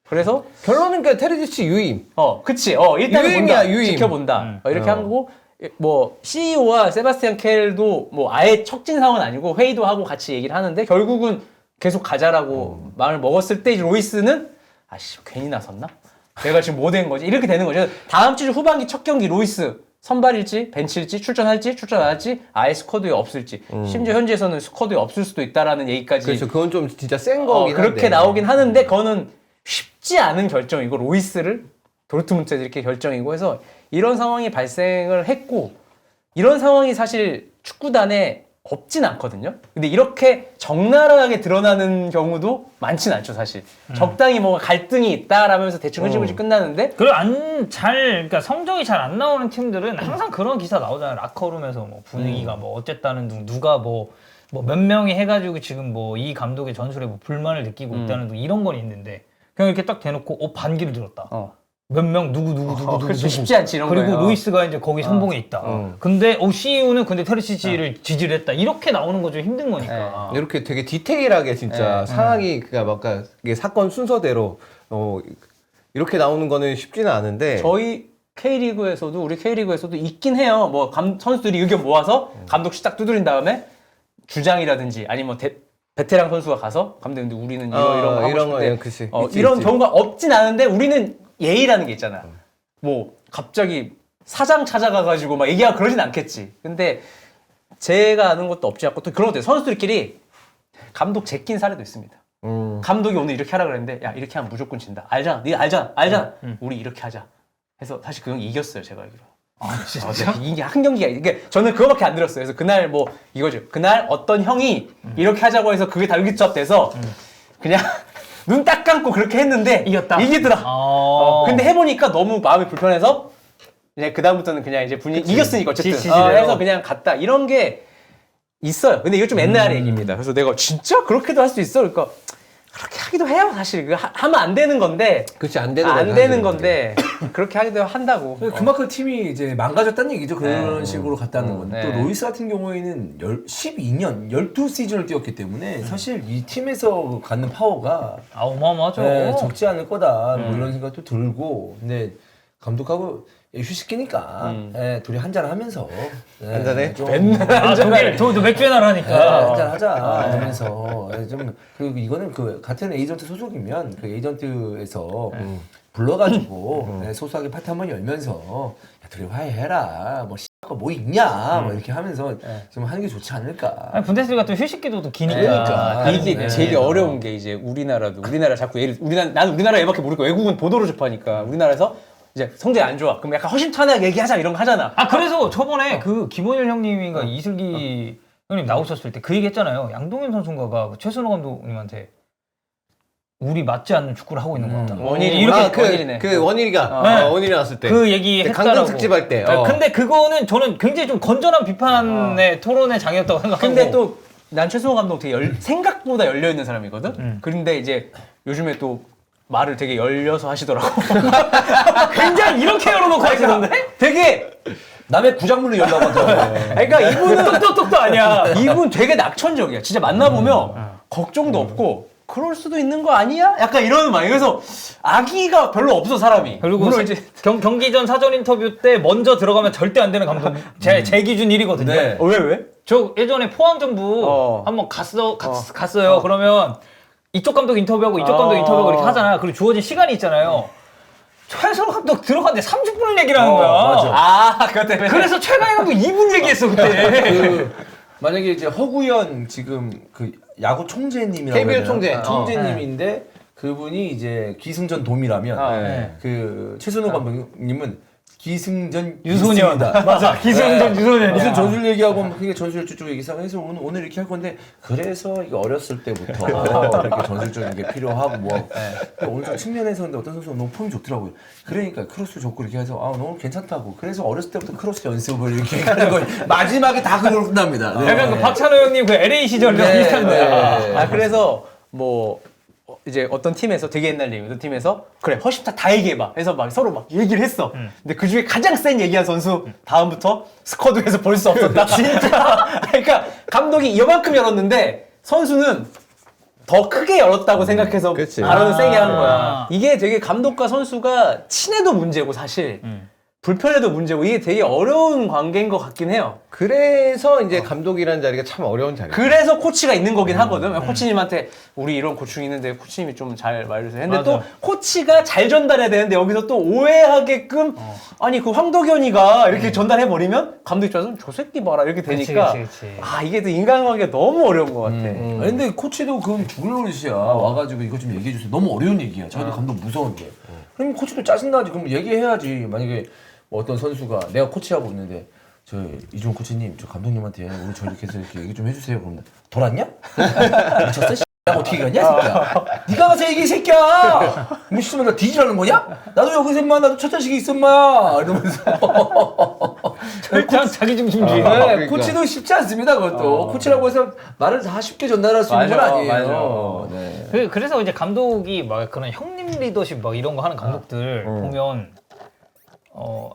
그래서 결론은 그냥 테레지치 유임. 그치. 일단은 유임이야, 본다. 유임. 지켜본다. 이렇게 한 거고 뭐 CEO와 세바스티안 켈도 뭐 아예 척진 상황은 아니고 회의도 하고 같이 얘기를 하는데 결국은 계속 가자라고 마음을 먹었을 때 이제 로이스는 아씨 괜히 나섰나? 내가 지금 뭐 된 거지? 이렇게 되는 거죠. 다음 주 후반기 첫 경기 로이스 선발일지 벤치일지 출전할지 출전 안 할지 아예 스쿼드에 없을지 심지어 현지에서는 스쿼드에 없을 수도 있다라는 얘기까지 그렇죠. 그건 좀 진짜 센 거긴 한데. 그렇게 나오긴 하는데 그거는 쉽지 않은 결정이고 로이스를 도르트문트에서 이렇게 결정이고 해서 이런 상황이 발생을 했고 이런 상황이 사실 축구단에 없진 않거든요. 근데 이렇게 적나라하게 드러나는 경우도 많진 않죠, 사실. 적당히 뭔가 갈등이 있다라면서 대충 흐지부지 끝나는데 그리고 그러니까 성적이 잘 안 나오는 팀들은 항상 그런 기사 나오잖아요. 라커룸에서 뭐 분위기가 뭐 어쨌다는 둥 누가 뭐 몇 명이 해가지고 지금 뭐 이 감독의 전술에 뭐 불만을 느끼고 있다는 둥 이런 건 있는데 그냥 이렇게 딱 대놓고 반기를 들었다. 몇 명 누구 그렇죠. 쉽지 않지 이런 그리고 거예요. 로이스가 이제 거기 선봉에 있다. 근데 CEO는 근데 테르치치를 지지를 했다. 이렇게 나오는 거 좀 힘든 거니까. 이렇게 되게 디테일하게 진짜 상황이 그러니까 이게 사건 순서대로 이렇게 나오는 거는 쉽지는 않은데 저희 K리그에서도 우리 K리그에서도 있긴 해요. 뭐 선수들이 의견 모아서 감독실 딱 두드린 다음에 주장이라든지 아니면 베테랑 선수가 가서 감독님 근데 우리는 이런 거 하고 싶은데 그치. 이런 경우가 없진 않은데 우리는 예의라는 게 있잖아. 뭐 갑자기 사장 찾아가가지고 막 얘기하고 그러진 않겠지. 근데 제가 아는 것도 없지 않고 또 그런 것도 선수들끼리 감독 제낀 사례도 있습니다. 감독이 오늘 이렇게 하라 그랬는데 야 이렇게 하면 무조건 진다. 알잖아. 네 알잖아. 우리 이렇게 하자. 해서 사실 그 형이 이겼어요. 제가 알기로. 진짜? 이게 한 경기가 이게 저는 그거밖에 안 들었어요. 그래서 그날 뭐 이거죠. 그날 어떤 형이 이렇게 하자고 해서 그게 다 일기투합돼서 그냥 눈 딱 감고 그렇게 했는데 이기더라. 근데 해보니까 너무 마음이 불편해서 이제 그 다음부터는 그냥 이제 분위기 이겼으니까 어쨌든 해서 그냥 갔다 이런 게 있어요. 근데 이거 좀 옛날 얘기입니다. 그래서 내가 진짜 그렇게도 할 수 있어? 그러니까 그렇게 하기도 해요. 사실 하면 안 되는 건데. 그렇지 안 되는 안 되는 건데 그렇게 하기도 한다고. 그만큼 팀이 이제 망가졌다는 얘기죠. 그런 식으로 갔다는 건. 네. 또 로이스 같은 경우에는 12년, 12시즌을 뛰었기 때문에 사실 이 팀에서 갖는 파워가 어마어마하죠. 적지 않을 거다. 뭐 이런 생각도 들고. 근데 감독하고 휴식기니까 둘이 한잔 하면서 한잔해? 맨날 저 맥주에 나라니까. 한잔 하자 하면서 좀 그리고 이거는 그 같은 에이전트 소속이면 그 에이전트에서 불러가지고 소소하게 파티 한번 열면서 야 둘이 화해해라 뭐 있냐 뭐 이렇게 하면서 좀 하는 게 좋지 않을까. 아니, 분데스리가 또 휴식기도 또 기니까. 그러니까. 이게 되게 어려운 게 이제 우리나라 자꾸 나는 우리나라 얘밖에 모르고 외국은 보도로 접하니까 우리나라에서 이제 성적이 안 좋아. 그럼 약간 허심탄회하게 얘기하자 이런 거 하잖아. 그래서 저번에 그 김원일 형님인가 이슬기 형님 나오셨을 때 그 얘기 했잖아요. 양동현 선수인가가 그 최순호 감독님한테 우리 맞지 않는 축구를 하고 있는 것 같다. 원일이 이렇게 원일이네. 그 원일이가 네. 원일이 나왔을 때 그 얘기 했다라고. 강등 특집 할 때. 근데 그거는 저는 굉장히 좀 건전한 비판의 토론의 장이었다고 생각하고. 근데 또 난 최승호 감독 되게 생각보다 열려 있는 사람이거든. 그런데 이제 요즘에 또 말을 되게 열려서 하시더라고. 굉장히 이렇게 열어놓고 하시던데? 되게 남의 구작물로 열라고 하더라고. 그러니까 이분은 똑똑똑도 아니야. 이분 되게 낙천적이야. 진짜 만나보면 걱정도 없고 그럴 수도 있는 거 아니야? 약간 이러는 막 그래서 악의가 별로 없어 사람이. 그리고 물론 이제 경기 전 사전 인터뷰 때 먼저 들어가면 절대 안 되는 감독. 제 기준 1위거든요. 네. 왜? 저 예전에 포항전부 한번 갔어요. 그러면 이쪽 감독 인터뷰하고 이쪽 감독 인터뷰하고 이렇게 하잖아요. 그리고 주어진 시간이 있잖아요. 최선호 감독 들어갔는데 30분을 얘기를 하는 거야. 맞아. 그것 때문에. 그래서 최강희 감독 2분 얘기했어 그때. 그 만약에 이제 허구현 지금 그 야구 총재님이라고 KBL 해야 되나? 총재. 총재님인데 그분이 이제 기승전 돔이라면 네. 그 최순호 감독님은 기승전 유소년. 유승이다. 맞아. 기승전 유소년이야. 무슨 전술 얘기하고 막 그게 전술 쭉 얘기해서 오늘 이렇게 할 건데 그래서 이게 어렸을 때부터 이렇게 전술적인 게 필요하고 뭐 오늘 좀 측면에서 근데 어떤 선수가 너무 폼이 좋더라고요. 그러니까 크로스 좋고 이렇게 해서 너무 괜찮다고 그래서 어렸을 때부터 크로스 연습을 이렇게 하는 거 마지막에 다 그걸 끝납니다. 네. 약간 그 박찬호 형님 그 LA 시절이랑 네, 비슷한 거야. 네. 그래서 뭐 이제 어떤 팀에서 되게 옛날 얘기 어떤 팀에서 그래 허심탄 다 얘기해봐 해서 막 서로 막 얘기를 했어. 근데 그 중에 가장 센 얘기한 선수 다음부터 스쿼드에서 볼 수 없었다. 진짜. 그러니까 감독이 이만큼 열었는데 선수는 더 크게 열었다고 생각해서 그치. 발언을 세게 하는 아. 거야. 이게 되게 감독과 선수가 친해도 문제고 사실 불편해도 문제고 이게 되게 어려운 관계인 것 같긴 해요. 그래서 이제 감독이라는 자리가 참 어려운 자리예요. 그래서 코치가 있는 거긴 하거든. 코치님한테 우리 이런 고충이 있는데 코치님이 좀 잘 말해주세요. 근데 맞아. 또 코치가 잘 전달해야 되는데 여기서 또 오해하게끔 아니 그 황덕현이가 이렇게 전달해버리면 감독 입장에서는 저 새끼 봐라 이렇게 되니까 그치. 아 이게 또 인간관계가 너무 어려운 것 같아. 아니, 근데 코치도 그건 죽을 노릇이야. 와가지고 이거 좀 얘기해 주세요. 너무 어려운 얘기야. 자기도 감독 무서운데. 그럼 코치도 짜증나지. 그럼 얘기해야지. 만약에 뭐 어떤 선수가 내가 코치하고 있는데 저 이종 코치님 저 감독님한테 우리 저 이렇게 해서 이렇게 얘기 좀 해주세요. 그러면 돌았냐? 미쳤어? 어떻게 가냐 새끼야? 네가 가서 얘기해 새끼야. 뭐 씨발 나 뒤지라는 거냐? 나도 여기서 인마 나도 첫 자식이 있어 인마 이러면서. 자기 중심주의. 네, 그러니까. 코치도 쉽지 않습니다. 그것도 코치라고 해서 말을 다 쉽게 전달할 수 있는 건 맞아, 아니에요. 맞아. 네. 그래서 이제 감독이 막 그런 형님 리더십 막 이런 거 하는 감독들 보면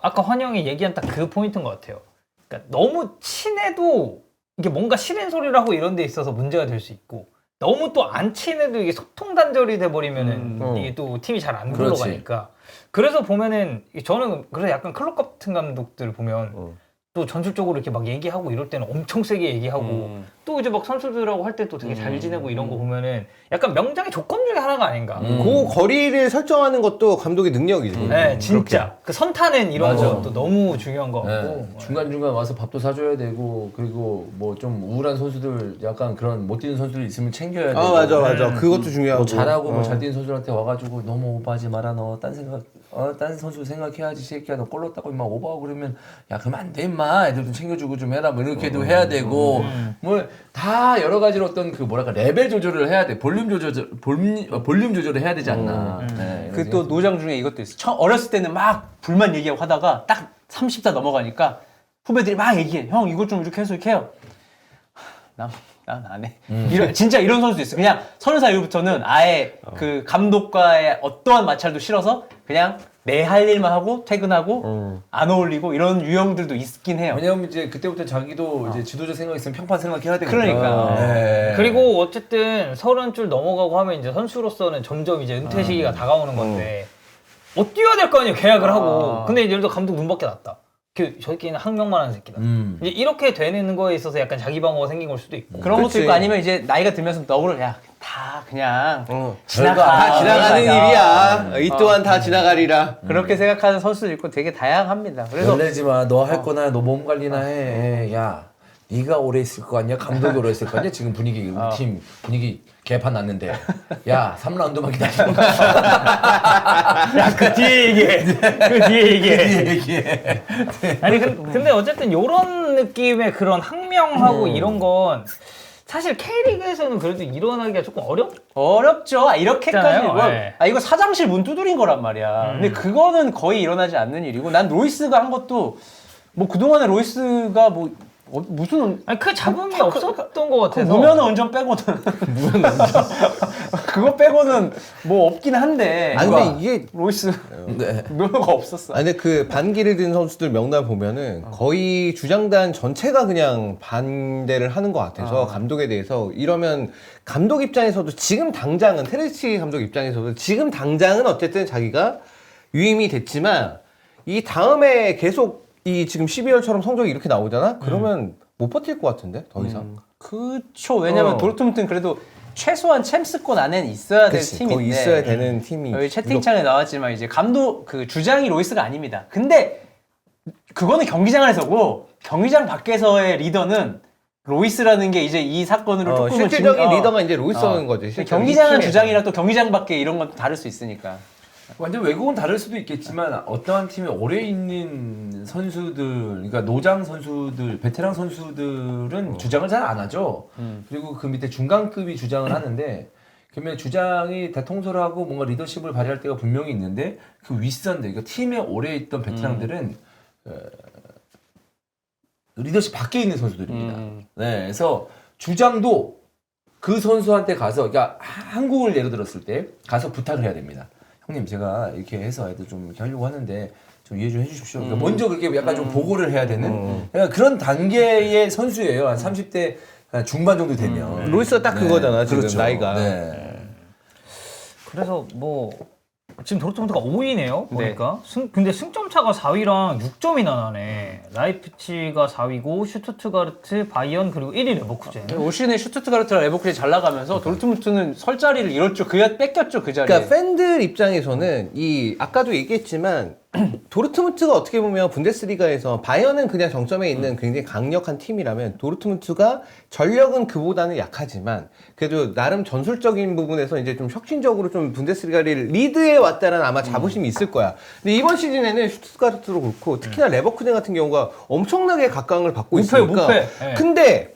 아까 환영이 얘기한 딱 그 포인트인 것 같아요. 그러니까 너무 친해도 이게 뭔가 싫은 소리를 하고 이런 데 있어서 문제가 될 수 있고 너무 또 안 친해도 이게 소통 단절이 돼 버리면은 이게 또 팀이 잘 안 그렇지. 굴러가니까 그래서 보면은 저는 그래서 약간 클럽 같은 감독들 보면 또 전술적으로 이렇게 막 얘기하고 이럴 때는 엄청 세게 얘기하고 또 이제 막 선수들하고 할 때 또 되게 잘 지내고 이런 거 보면은 약간 명장의 조건 중에 하나가 아닌가. 그 거리를 설정하는 것도 감독의 능력이죠. 네, 진짜. 그 선타는 이런 맞아. 것도 너무 중요한 것 같고. 네. 중간중간 와서 밥도 사줘야 되고 그리고 뭐 좀 우울한 선수들 약간 그런 못 뛰는 선수들 있으면 챙겨야 되고 맞아. 그것도 중요하고. 뭐 잘하고 뭐 잘 뛰는 선수들한테 와가지고 너무 오버하지 마라 너 딴 생각 딴 선수 생각해야지 새끼야 너 골 넣었다고 임마 오버하고 그러면 야 그러면 안 돼 임마 애들 좀 챙겨주고 좀 해라 뭐 이렇게도 해야 되고 뭐 다 여러 가지로 어떤 그 뭐랄까 레벨 조절을 해야 돼 볼륨 조절을 해야 되지 않나 네, 그 또 노장 중에 이것도 있어. 어렸을 때는 막 불만 얘기하고 하다가 딱 30다 넘어가니까 후배들이 막 얘기해. 형 이거 좀 이렇게 해서 이렇게 해요. 난 안 해. 진짜 이런 선수도 있어. 그냥 30살 이후부터는 아예 그 감독과의 어떠한 마찰도 싫어서 그냥 내 할 일만 하고 퇴근하고 안 어울리고 이런 유형들도 있긴 해요. 왜냐면 이제 그때부터 자기도 이제 지도자 생각 있으면 평판 생각해야 되니까 그러니까. 네. 그리고 어쨌든 30줄 넘어가고 하면 이제 선수로서는 점점 이제 은퇴 시기가 다가오는 건데 뛰어야 될 거 아니에요 계약을 하고. 근데 예를 들어 감독 눈밖에 났다. 저 새끼는 학명만 하는 새끼다. 이제 이렇게 되는 거에 있어서 약간 자기 방어가 생긴 걸 수도 있고. 그런 그치. 것도 있고 아니면 이제 나이가 들면서 너그러 다 그냥 다 지나가. 지나가는 일이야. 이 또한 다 지나가리라. 그렇게 생각하는 선수도 있고 되게 다양합니다. 그래서 열내지 마. 너 할 거나 너 몸 관리나 해. 야, 네가 오래 있을 거 아니야? 감독이 오래 있을 거 아니야? 지금 분위기 우리 팀 분위기 개판 났는데. 야, 3라운드만 기다려. 그 뒤에 얘기해. 그 뒤에 얘기해. 얘기해. 아니 근데 어쨌든 이런 느낌의 그런 항명하고 이런 건 사실 K리그에서는 그래도 일어나기가 조금 어렵죠. 이렇게까지 있잖아요. 뭐, 네. 이거 사장실 문 두드린 거란 말이야. 근데 그거는 거의 일어나지 않는 일이고 난 로이스가 한 것도 뭐 그동안에 로이스가 뭐 무슨 아니 그 잡음이 없었던 것 같아서. 무면허 운전 빼고는 그거 빼고는 뭐 없긴 한데. 아니 근데 이게 로이스 네. 면허가 없었어. 아니 근데 그 반기를 든 선수들 명단 보면은 거의 주장단 전체가 그냥 반대를 하는 것 같아서 감독에 대해서 이러면 감독 입장에서도 지금 당장은 테레치 감독 입장에서도 지금 당장은 어쨌든 자기가 유임이 됐지만 이 다음에 계속 이 지금 12월처럼 성적이 이렇게 나오잖아? 그러면 못 버틸 것 같은데 더 이상. 그쵸. 왜냐면 도르트문트는 그래도 최소한 챔스권 안에는 있어야 될 그치, 팀인데. 거기 있어야 되는 팀이. 여기 채팅창에 나왔지만 이제 감독 그 주장이 로이스가 아닙니다. 근데 그거는 경기장 안에서고 경기장 밖에서의 리더는 로이스라는 게 이제 이 사건으로 조금은 실질적인 리더가 이제 로이스인 거지. 실제로 경기장 안 이 팀에서. 주장이랑 또 경기장 밖에 이런 건 다를 수 있으니까. 완전 외국은 다를 수도 있겠지만 어떠한 팀에 오래 있는 선수들, 그러니까 노장 선수들, 베테랑 선수들은 주장을 잘 안 하죠. 그리고 그 밑에 중간급이 주장을 하는데 그러면 주장이 대통솔하고 뭔가 리더십을 발휘할 때가 분명히 있는데 그 윗선들, 그러니까 팀에 오래 있던 베테랑들은 리더십 밖에 있는 선수들입니다. 네, 그래서 주장도 그 선수한테 가서, 그러니까 한국을 예로 들었을 때 가서 부탁을 해야 됩니다. 형님 제가 이렇게 해서 애들 좀 이렇게 하려고 하는데 좀 이해 좀 해주십시오. 그러니까 먼저 그렇게 약간 좀 보고를 해야 되는 그러니까 그런 단계의 선수예요. 한 30대 중반 정도 되면. 로이스가 딱 그거잖아, 지금 그렇죠. 나이가. 네. 그래서 뭐 지금 도르트문트가 5위네요. 네. 보니까. 근데 승점 차가 4위랑 6점이나 나네. 라이프치가 4위고 슈투트가르트, 바이언 그리고 1위 레버쿠젠. 올 시즌에 슈투트가르트랑 레버쿠젠이 잘 나가면서 도르트문트는 설 자리를 잃었죠. 뺏겼죠 그 자리에. 그러니까 팬들 입장에서는 이 아까도 얘기했지만 도르트문트가 어떻게 보면 분데스리가에서 바이언은 그냥 정점에 있는 굉장히 강력한 팀이라면 도르트문트가 전력은 그보다는 약하지만 그래도 나름 전술적인 부분에서 이제 좀 혁신적으로 좀 분데스리가를 리드해 왔다는 아마 자부심이 있을 거야. 근데 이번 시즌에는 슈투트가르트도 그렇고 특히나 레버쿠젠 같은 경우가 엄청나게 각광을 받고 있으니까. 무패. 네. 근데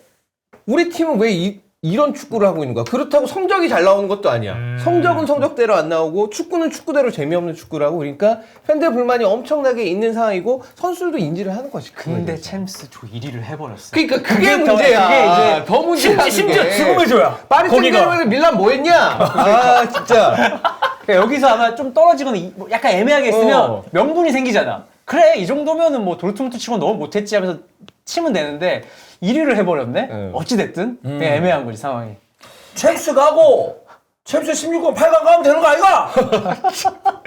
우리 팀은 왜 이런 축구를 하고 있는 거야? 그렇다고 성적이 잘 나오는 것도 아니야. 성적은 성적대로 안 나오고 축구는 축구대로 재미없는 축구를 하고 그러니까 팬들 불만이 엄청나게 있는 상황이고 선수들도 인지를 하는 것이. 근데 챔스 조 1위를 해버렸어. 그러니까 그게 더- 문제야. 그게 이제 더 문제야. 심지어 지금을 줘야. 파리 생제르맹 밀란 뭐 했냐? 아 진짜. 그러니까 여기서 아마 좀 떨어지거나 뭐 약간 애매하게 했으면 명분이 생기잖아. 그래 이 정도면은 뭐 도르트문트 치고 너무 못했지 하면서 치면 되는데 1위를 해버렸네. 어찌 됐든 그냥 애매한 거지 상황이. 챔스 가고 챔스 16권 8강 가면 되는 거 아이가?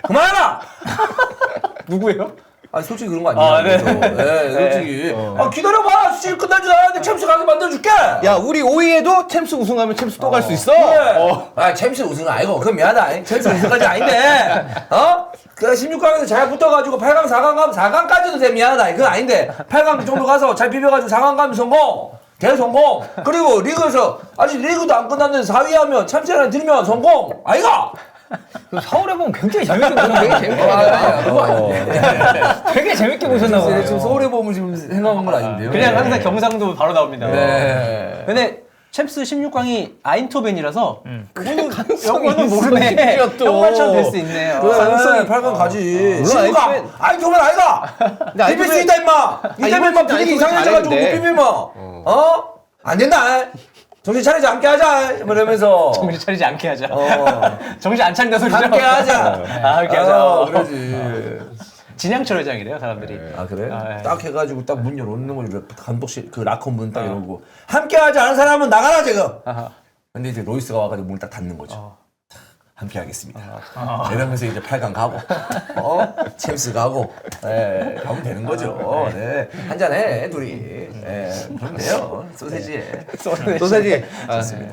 그만해라! 누구예요? 아 솔직히 그런 거 아니에요. 네, 솔직히. 아 기다려봐. 시즌 끝난 줄 알았는데 챔스 가게 만들어줄게. 야 우리 5위에도 챔스 우승하면 챔스 또 갈 수 있어. 그래. 아 챔스 우승 아니고 그럼 미안하다. 챔스 우승까지 아닌데. 어? 그 16강에서 잘 붙어가지고 8강 4강 가면 4강까지도 돼 미안하다. 그건 아닌데 8강 정도 가서 잘 비벼가지고 4강 가면 성공. 대성공. 그리고 리그에서 아직 리그도 안 끝났는데 4위 하면 챔스를 들면 성공. 아이가? 서울에 보면 굉장히 재밌게 되게 보셨나 재밌게 그거 아닌데. 되게 재밌게 보셨나 봐요. 지금 서울의 봄을 지금 생각한 건 아닌데요. 그냥 항상 경상도 바로 나옵니다. 네. 근데 챔스 16강이 아인토벤이라서 가능성이 이거는 있어, 모르네. 심지어 또. 형말처럼 될 수 있네요. 가능성이 8강 가지. 물론 16강. 아이토벤 아이가. 비빌 수 있다 임마. 이 때문에 막 분위기 이상해져가지고 못 비비면 어? 안 된다. 정신 차리자 함께 하자. 이러면서 정신 차리지 않게 하자. 정신 안 차린다 소리죠. 함께 하자. 함께 하자. 그러지. 진양철 회장이래요 사람들이. 아 그래? 아, 예. 딱 해가지고 딱 문 열어놓는 거지. 감독실 그 라커 문 딱 열고 함께 하지 않은 사람은 나가라 지금. 아하. 근데 이제 로이스가 와가지고 문을 딱 닫는 거죠. 함께 하겠습니다. 이러면서 이제 8강 가고, 챔스 가고, 예, 가면 되는 거죠. 네. 한잔해, 둘이. 예, 그럼 돼요. 소세지에. 소세지.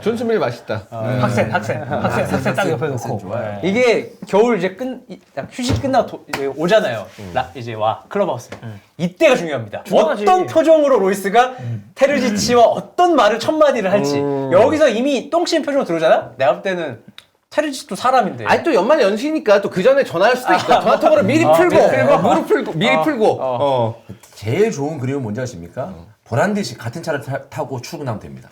존스밀 맛있다. 학생 딱 옆에 놓고. 좋아요. 이게 겨울 이제 휴식 끝나고 이제 오잖아요. 이제 와 클럽하우스. 이때가 중요합니다. 중요하지. 어떤 표정으로 로이스가 테르지치와 어떤 말을 첫 마디를 할지. 여기서 이미 똥심 표정으로 들어오잖아. 내가 볼 때는 테르지치도 사람인데. 아니 또 연말 연시니까 또 그 전에 전화할 수도 있다. 전화통화를 미리 풀고, 무릎 풀고, 미리 풀고. 제일 좋은 그림은 뭔지 아십니까? 보란 듯이 같은 차를 타고 출근하면 됩니다.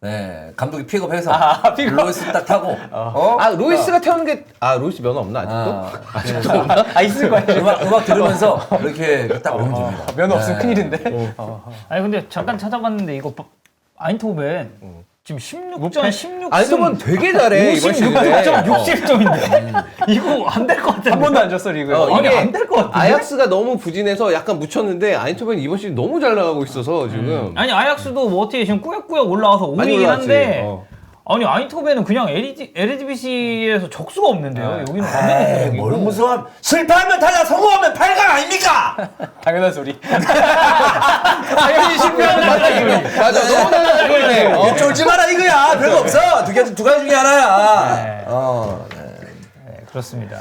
네, 감독이 픽업해서 픽업. 로이스 딱 타고 로이스가 태우는 게 로이스 면허 없나 아직도? 아 있을 거야. 음악 들으면서 이렇게 딱 오면 됩니다. 면허 없으면 큰일인데. 아니 근데 잠깐 찾아봤는데 이거 아인토벤 지금 16전 16승 아인토벤 되게 잘해 이번 시즌에. 60점인데 이거 안 될 것 같은데. 한 번도 안 졌어 리그에. 이게 안 될 것 같은데. 아약스가 너무 부진해서 약간 묻혔는데 아인토벤 이번 시즌 너무 잘 나가고 있어서 지금. 아니 아약스도 뭐 어떻게 지금 꾸역꾸역 올라와서 많이 5위긴 올라왔지. 한데 아니 아인토벤은 그냥 에르디비시에서 적수가 없는데요. 여기는 완전 뭘 무서워? 실패하면 달라, 성공하면 8강 아닙니까? 당연한 소리. 당연히 실패하는 맞아. 맞아. 너무 잘하는 소리네. 쫄지 마라 이거야. 별거 없어. 두 가지 중에 하나야. 그렇습니다.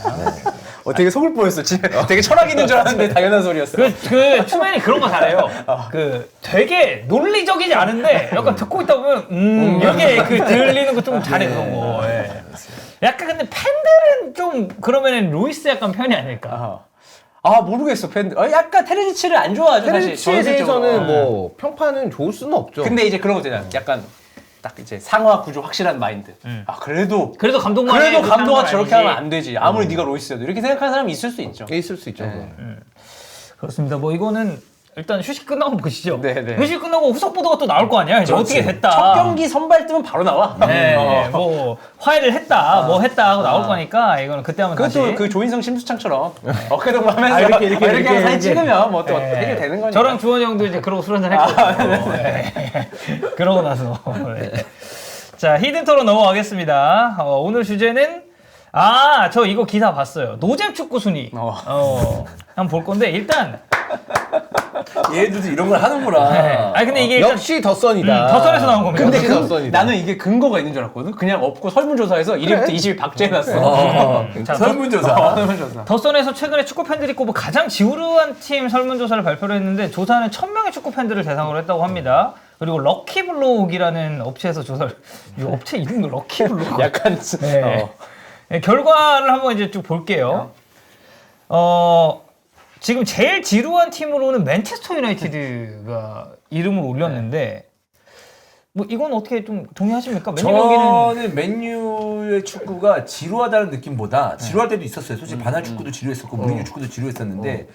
되게 속을 뻔했어. 되게 철학 있는 줄 알았는데 당연한 소리였어. 그 투맨이 그런 거 잘해요. 그 되게 논리적이지 않은데 약간 듣고 있다 보면 이렇게 그 들리는 거 좀 잘해 그런 거. 예. 약간 근데 팬들은 좀 그러면은 로이스 약간 편이 아닐까. 모르겠어 팬들. 약간 테레지치를 안 좋아하죠 사실. 테렌치에 전술적으로. 대해서는 뭐 평판은 좋을 수는 없죠. 근데 이제 그런 거 있잖아. 약간 딱 이제 상하 구조 확실한 마인드. 그래도 감독가 저렇게 하면 안 되지. 아무리 네가 로이스여도 이렇게 생각하는 사람이 있을 수 있죠. 있을 수 있죠. 그렇습니다. 뭐 이거는 일단 휴식 끝나고 보시죠. 네. 휴식 끝나고 후속 보도가 또 나올 거 아니야. 이제 어떻게 됐다. 첫 경기 선발 뜨면 바로 나와. 네, 뭐 화해를 했다, 뭐 했다 하고 나올 거니까 이거는 그때 하면 다시. 그것도 그 조인성 심수창처럼 어깨동무하면서 이렇게 하고 사진 찍으면 뭐 또 해결되는 거니까. 저랑 주원이 형도 이제 그러고 술 한잔 했거든요. 네. 그러고 나서. 네. 자, 히든 토론 넘어가겠습니다. 오늘 주제는 저 이거 기사 봤어요. 노잼 축구 순위. 한번 볼 건데 일단. 얘들도 이런 걸 하는구나. 네. 아니 근데 이게 일단 역시 더선이다. 더선에서 나온 겁니다. 근데 역시 더선이다. 나는 이게 근거가 있는 줄 알았거든. 그냥 없고 설문조사에서 1위부터 20위 박제해놨어. 자, 설문조사. 설문조사. 더선에서 최근에 축구 팬들이 꼽은 가장 지루한 팀 설문조사를 발표를 했는데 조사는 1000명의 축구 팬들을 대상으로 했다고 합니다. 그리고 럭키블록이라는 업체에서 조사를 이 업체 이름도 럭키블록. 약간 네. 네, 결과를 한번 이제 쭉 볼게요. 지금 제일 지루한 팀으로는 맨체스터 유나이티드가 이름을 올렸는데 뭐 이건 어떻게 좀 동의하십니까? 저는 맨유의 축구가 지루하다는 느낌보다 지루할 때도 있었어요. 솔직히 바날 축구도 지루했었고 무리뉴 축구도 지루했었는데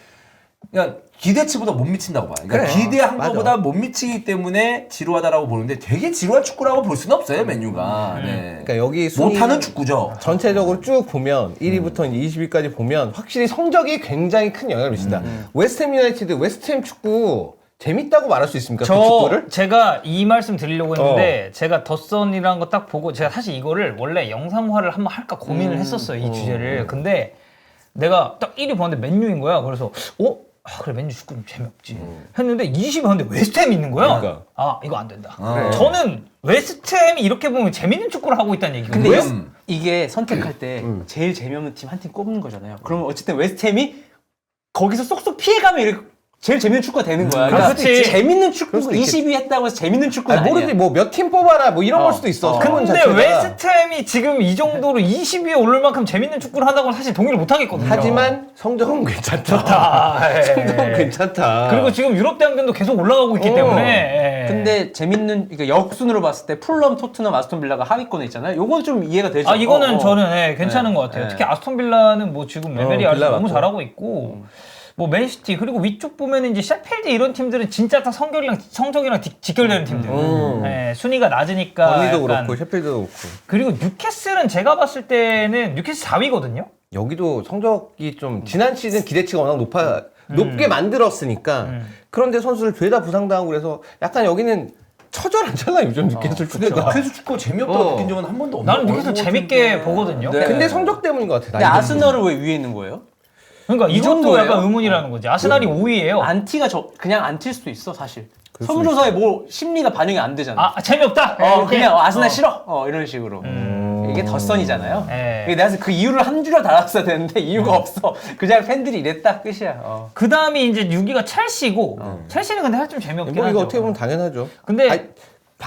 그냥 기대치보다 못 미친다고 봐요. 그러니까 기대한 것보다 못 미치기 때문에 지루하다라고 보는데 되게 지루한 축구라고 볼 수는 없어요, 맨유가. 네. 그러니까 여기 순위 못하는 축구죠. 전체적으로 쭉 보면 1위부터 20위까지 보면 확실히 성적이 굉장히 큰 영향을 미친다. 웨스트햄 유나이티드, 웨스트햄 축구 재밌다고 말할 수 있습니까? 그 축구를? 제가 이 말씀 드리려고 했는데 제가 덧선이라는 거 딱 보고 제가 사실 이거를 원래 영상화를 한번 할까 고민을 했었어요, 이 주제를. 근데 내가 딱 1위 봤는데 맨유인 거야. 그래서 그래 맨유 축구 좀 재미없지 했는데 20위 봤는데 웨스트햄이 있는 거야. 그러니까. 이거 안 된다. 그래. 저는 웨스트햄이 이렇게 보면 재밌는 축구를 하고 있다는 얘기거든요. 근데 이게 선택할 때 제일 재미없는 팀 한 팀 꼽는 거잖아요. 그러면 어쨌든 웨스트햄이 거기서 쏙쏙 피해가면 이렇게 제일 재밌는 축구가 되는 거야. 그러니까 그렇지. 재밌는 축구 그럴 수도 20위 했다고 해서 재밌는 축구는 아니야. 모르지 뭐 몇 팀 뽑아라 뭐 이런 걸 수도 있어. 그건 근데 자체가. 웨스트햄이 지금 이 정도로 20위에 오를 만큼 재밌는 축구를 한다고는 사실 동의를 못 하겠거든요. 하지만 성적은 괜찮다. 성적은 괜찮다. 그리고 지금 유럽 대항전도 계속 올라가고 있기 때문에. 근데 재밌는 그러니까 역순으로 봤을 때 풀럼, 토트넘, 아스톤 빌라가 하위권에 있잖아요. 요건 좀 이해가 되죠. 이거는 저는 괜찮은 것 같아요. 특히 아스톤 빌라는 뭐 지금 레벨이 아주 빌라 너무 맞고. 잘하고 있고. 뭐 맨시티 그리고 위쪽 보면은 이제 셰필드 이런 팀들은 진짜 다 성적이랑 직결되는 팀들. 순위가 낮으니까. 버니도 약간. 그렇고 셰필드도 그렇고. 그리고 뉴캐슬은 제가 봤을 때는 뉴캐슬 4위거든요. 여기도 성적이 좀 지난 시즌 기대치가 워낙 높게 만들었으니까 그런데 선수를 죄다 부상당하고 그래서 약간 여기는 처절하잖아 요즘 뉴캐슬 근데 축구가. 뉴캐슬 축구 재미없다고 느낀 적은 한 번도 없는 나는 뉴캐슬 재밌게 보거든요. 네. 근데 성적 때문인 것 같아. 근데 아스널은 왜 위에 있는 거예요? 그러니까 이 이것도 정도예요? 약간 의문이라는 거지. 아스날이 5위예요. 안티가 그냥 안틸 수도 있어 사실. 설문조사에 뭐 심리가 반영이 안 되잖아. 재미없다. 그냥 아스날 싫어. 이런 식으로. 이게 덧선이잖아요. 네. 내가 그 이유를 한 줄로 달았어야 되는데 이유가 없어. 그냥 팬들이 이랬다 끝이야. 그 다음이 이제 6위가 첼시고 첼시는 근데 사실 좀 재미없긴 뭐 하죠. 이거 어떻게 보면 당연하죠. 근데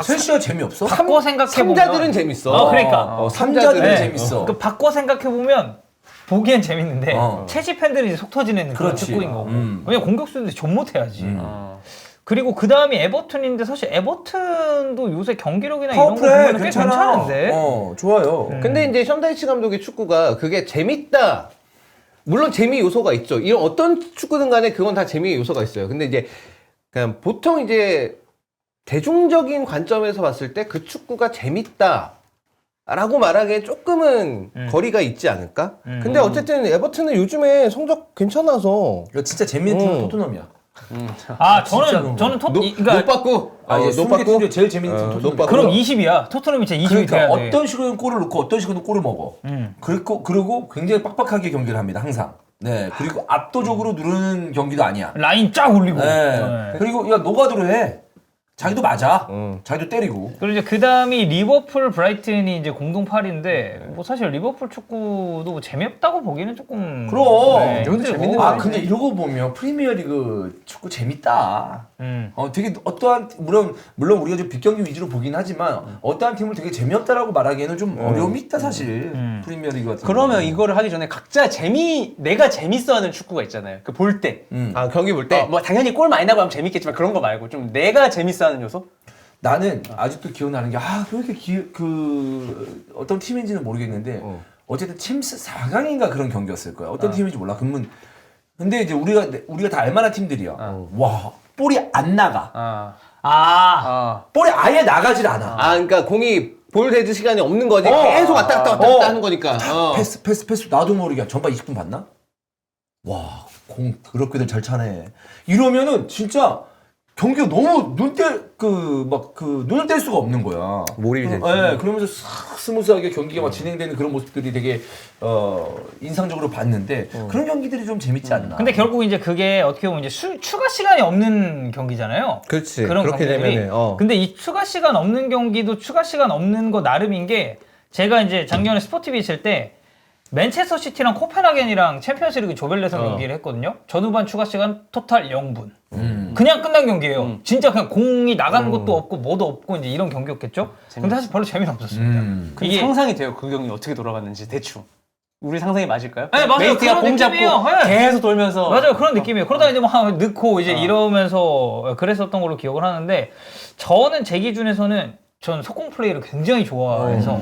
첼시가 재미없어? 바꿔 생각해보면 삼자들은 재밌어. 그러니까. 삼자들은 네. 재밌어. 그 바꿔 생각해보면 보기엔 재밌는데 첼시 팬들이 속 터지는 그런 그렇지. 축구인 거고 그냥 공격수인데 좀 못해야지. 그리고 그 다음이 에버튼인데 사실 에버튼도 요새 경기력이나 이런 거 파워플레이 보면 꽤 괜찮은데. 좋아요. 근데 이제 션다이치 감독의 축구가 그게 재밌다. 물론 재미 요소가 있죠. 이런 어떤 축구든 간에 그건 다 재미의 요소가 있어요. 근데 이제 그냥 보통 이제 대중적인 관점에서 봤을 때 그 축구가 재밌다. 라고 말하기에 조금은 거리가 있지 않을까? 근데 어쨌든 에버튼은 요즘에 성적 괜찮아서 이거 진짜 재밌는 팀은 토트넘이야. 아 진짜로. 저는 그러니까 그러니까 노빠꾸 노빠꾸 제일 재밌는 팀 토트넘. 노빠꾸. 그럼 20이야. 토트넘이 진짜 20이 그러니까 돼야 돼. 어떤 식으로든 골을 넣고 어떤 식으로든 골을 먹어. 그리고 굉장히 빡빡하게 경기를 합니다. 항상. 네. 그리고 압도적으로 누르는 경기도 아니야. 라인 쫙 올리고. 네. 네. 그리고 야 노가드로 해. 자기도 맞아. 자기도 때리고. 그리고 이제 그 다음이 리버풀 브라이튼이 이제 공동 8인데 뭐 사실 리버풀 축구도 뭐 재미없다고 보기는 조금 그럼. 네, 여기도 힘들고. 재밌는 아 근데 이러고 보면 프리미어리그 축구 재밌다. 되게 어떠한 물론 우리가 좀 빅경기 위주로 보긴 하지만 어떠한 팀을 되게 재미없다라고 말하기에는 좀 어려움이 있다 사실. 프리미어리그 같은. 그러면 경우는. 이거를 하기 전에 각자 내가 재밌어하는 축구가 있잖아요. 그 볼 때. 아 경기 볼 때? 뭐 당연히 골 많이 나고 하면 재밌겠지만 그런 거 말고 좀 내가 재밌어하는 요소? 나는 아직도 기억나는 게 왜 이렇게 어떤 팀인지는 모르겠는데 어쨌든 챔스 4강인가 그런 경기였을 거야. 어떤 팀인지 몰라. 그러면 근데 이제 우리가 다 알만한 팀들이야. 와 볼이 안 나가. 볼이 아예 나가질 않아. 아 그러니까 공이 볼 대지 시간이 없는 거지. 어. 계속 왔다 갔다 하는 거니까. 패스 나도 모르게 전반 20분 봤나? 와 공 그렇게들 잘 차네. 이러면은 진짜 경기가 너무 눈을 뗄 수가 없는 거야. 몰입이 되지. 네, 그러면서 싹 스무스하게 경기가 막 진행되는 그런 모습들이 되게 인상적으로 봤는데 그런 경기들이 좀 재밌지 않나. 근데 결국 이제 그게 어떻게 보면 이제 추가 시간이 없는 경기잖아요. 그렇지. 그런 그렇게 경기들이. 되면은. 근데 이 추가 시간 없는 경기도 추가 시간 없는 거 나름인 게 제가 이제 작년에 스포티비 있을 때 맨체스터 시티랑 코펜하겐이랑 챔피언스리그 조별예선 경기를 했거든요. 전후반 추가 시간 토탈 0분. 그냥 끝난 경기예요. 진짜 그냥 공이 나가는 것도 없고 뭐도 없고 이제 이런 경기였겠죠. 근데 사실 별로 재미는 없었습니다. 이게 상상이 돼요. 그 경기 어떻게 돌아갔는지 대충. 우리 상상이 맞을까요? 네, 맞아요. 메이트가 그런 공 잡고 느낌이에요. 네. 계속 돌면서 맞아요. 그런 느낌이에요. 그러다 이제 막 넣고 이제 이러면서 그랬었던 걸로 기억을 하는데 저는 제 기준에서는 전 속공 플레이를 굉장히 좋아해서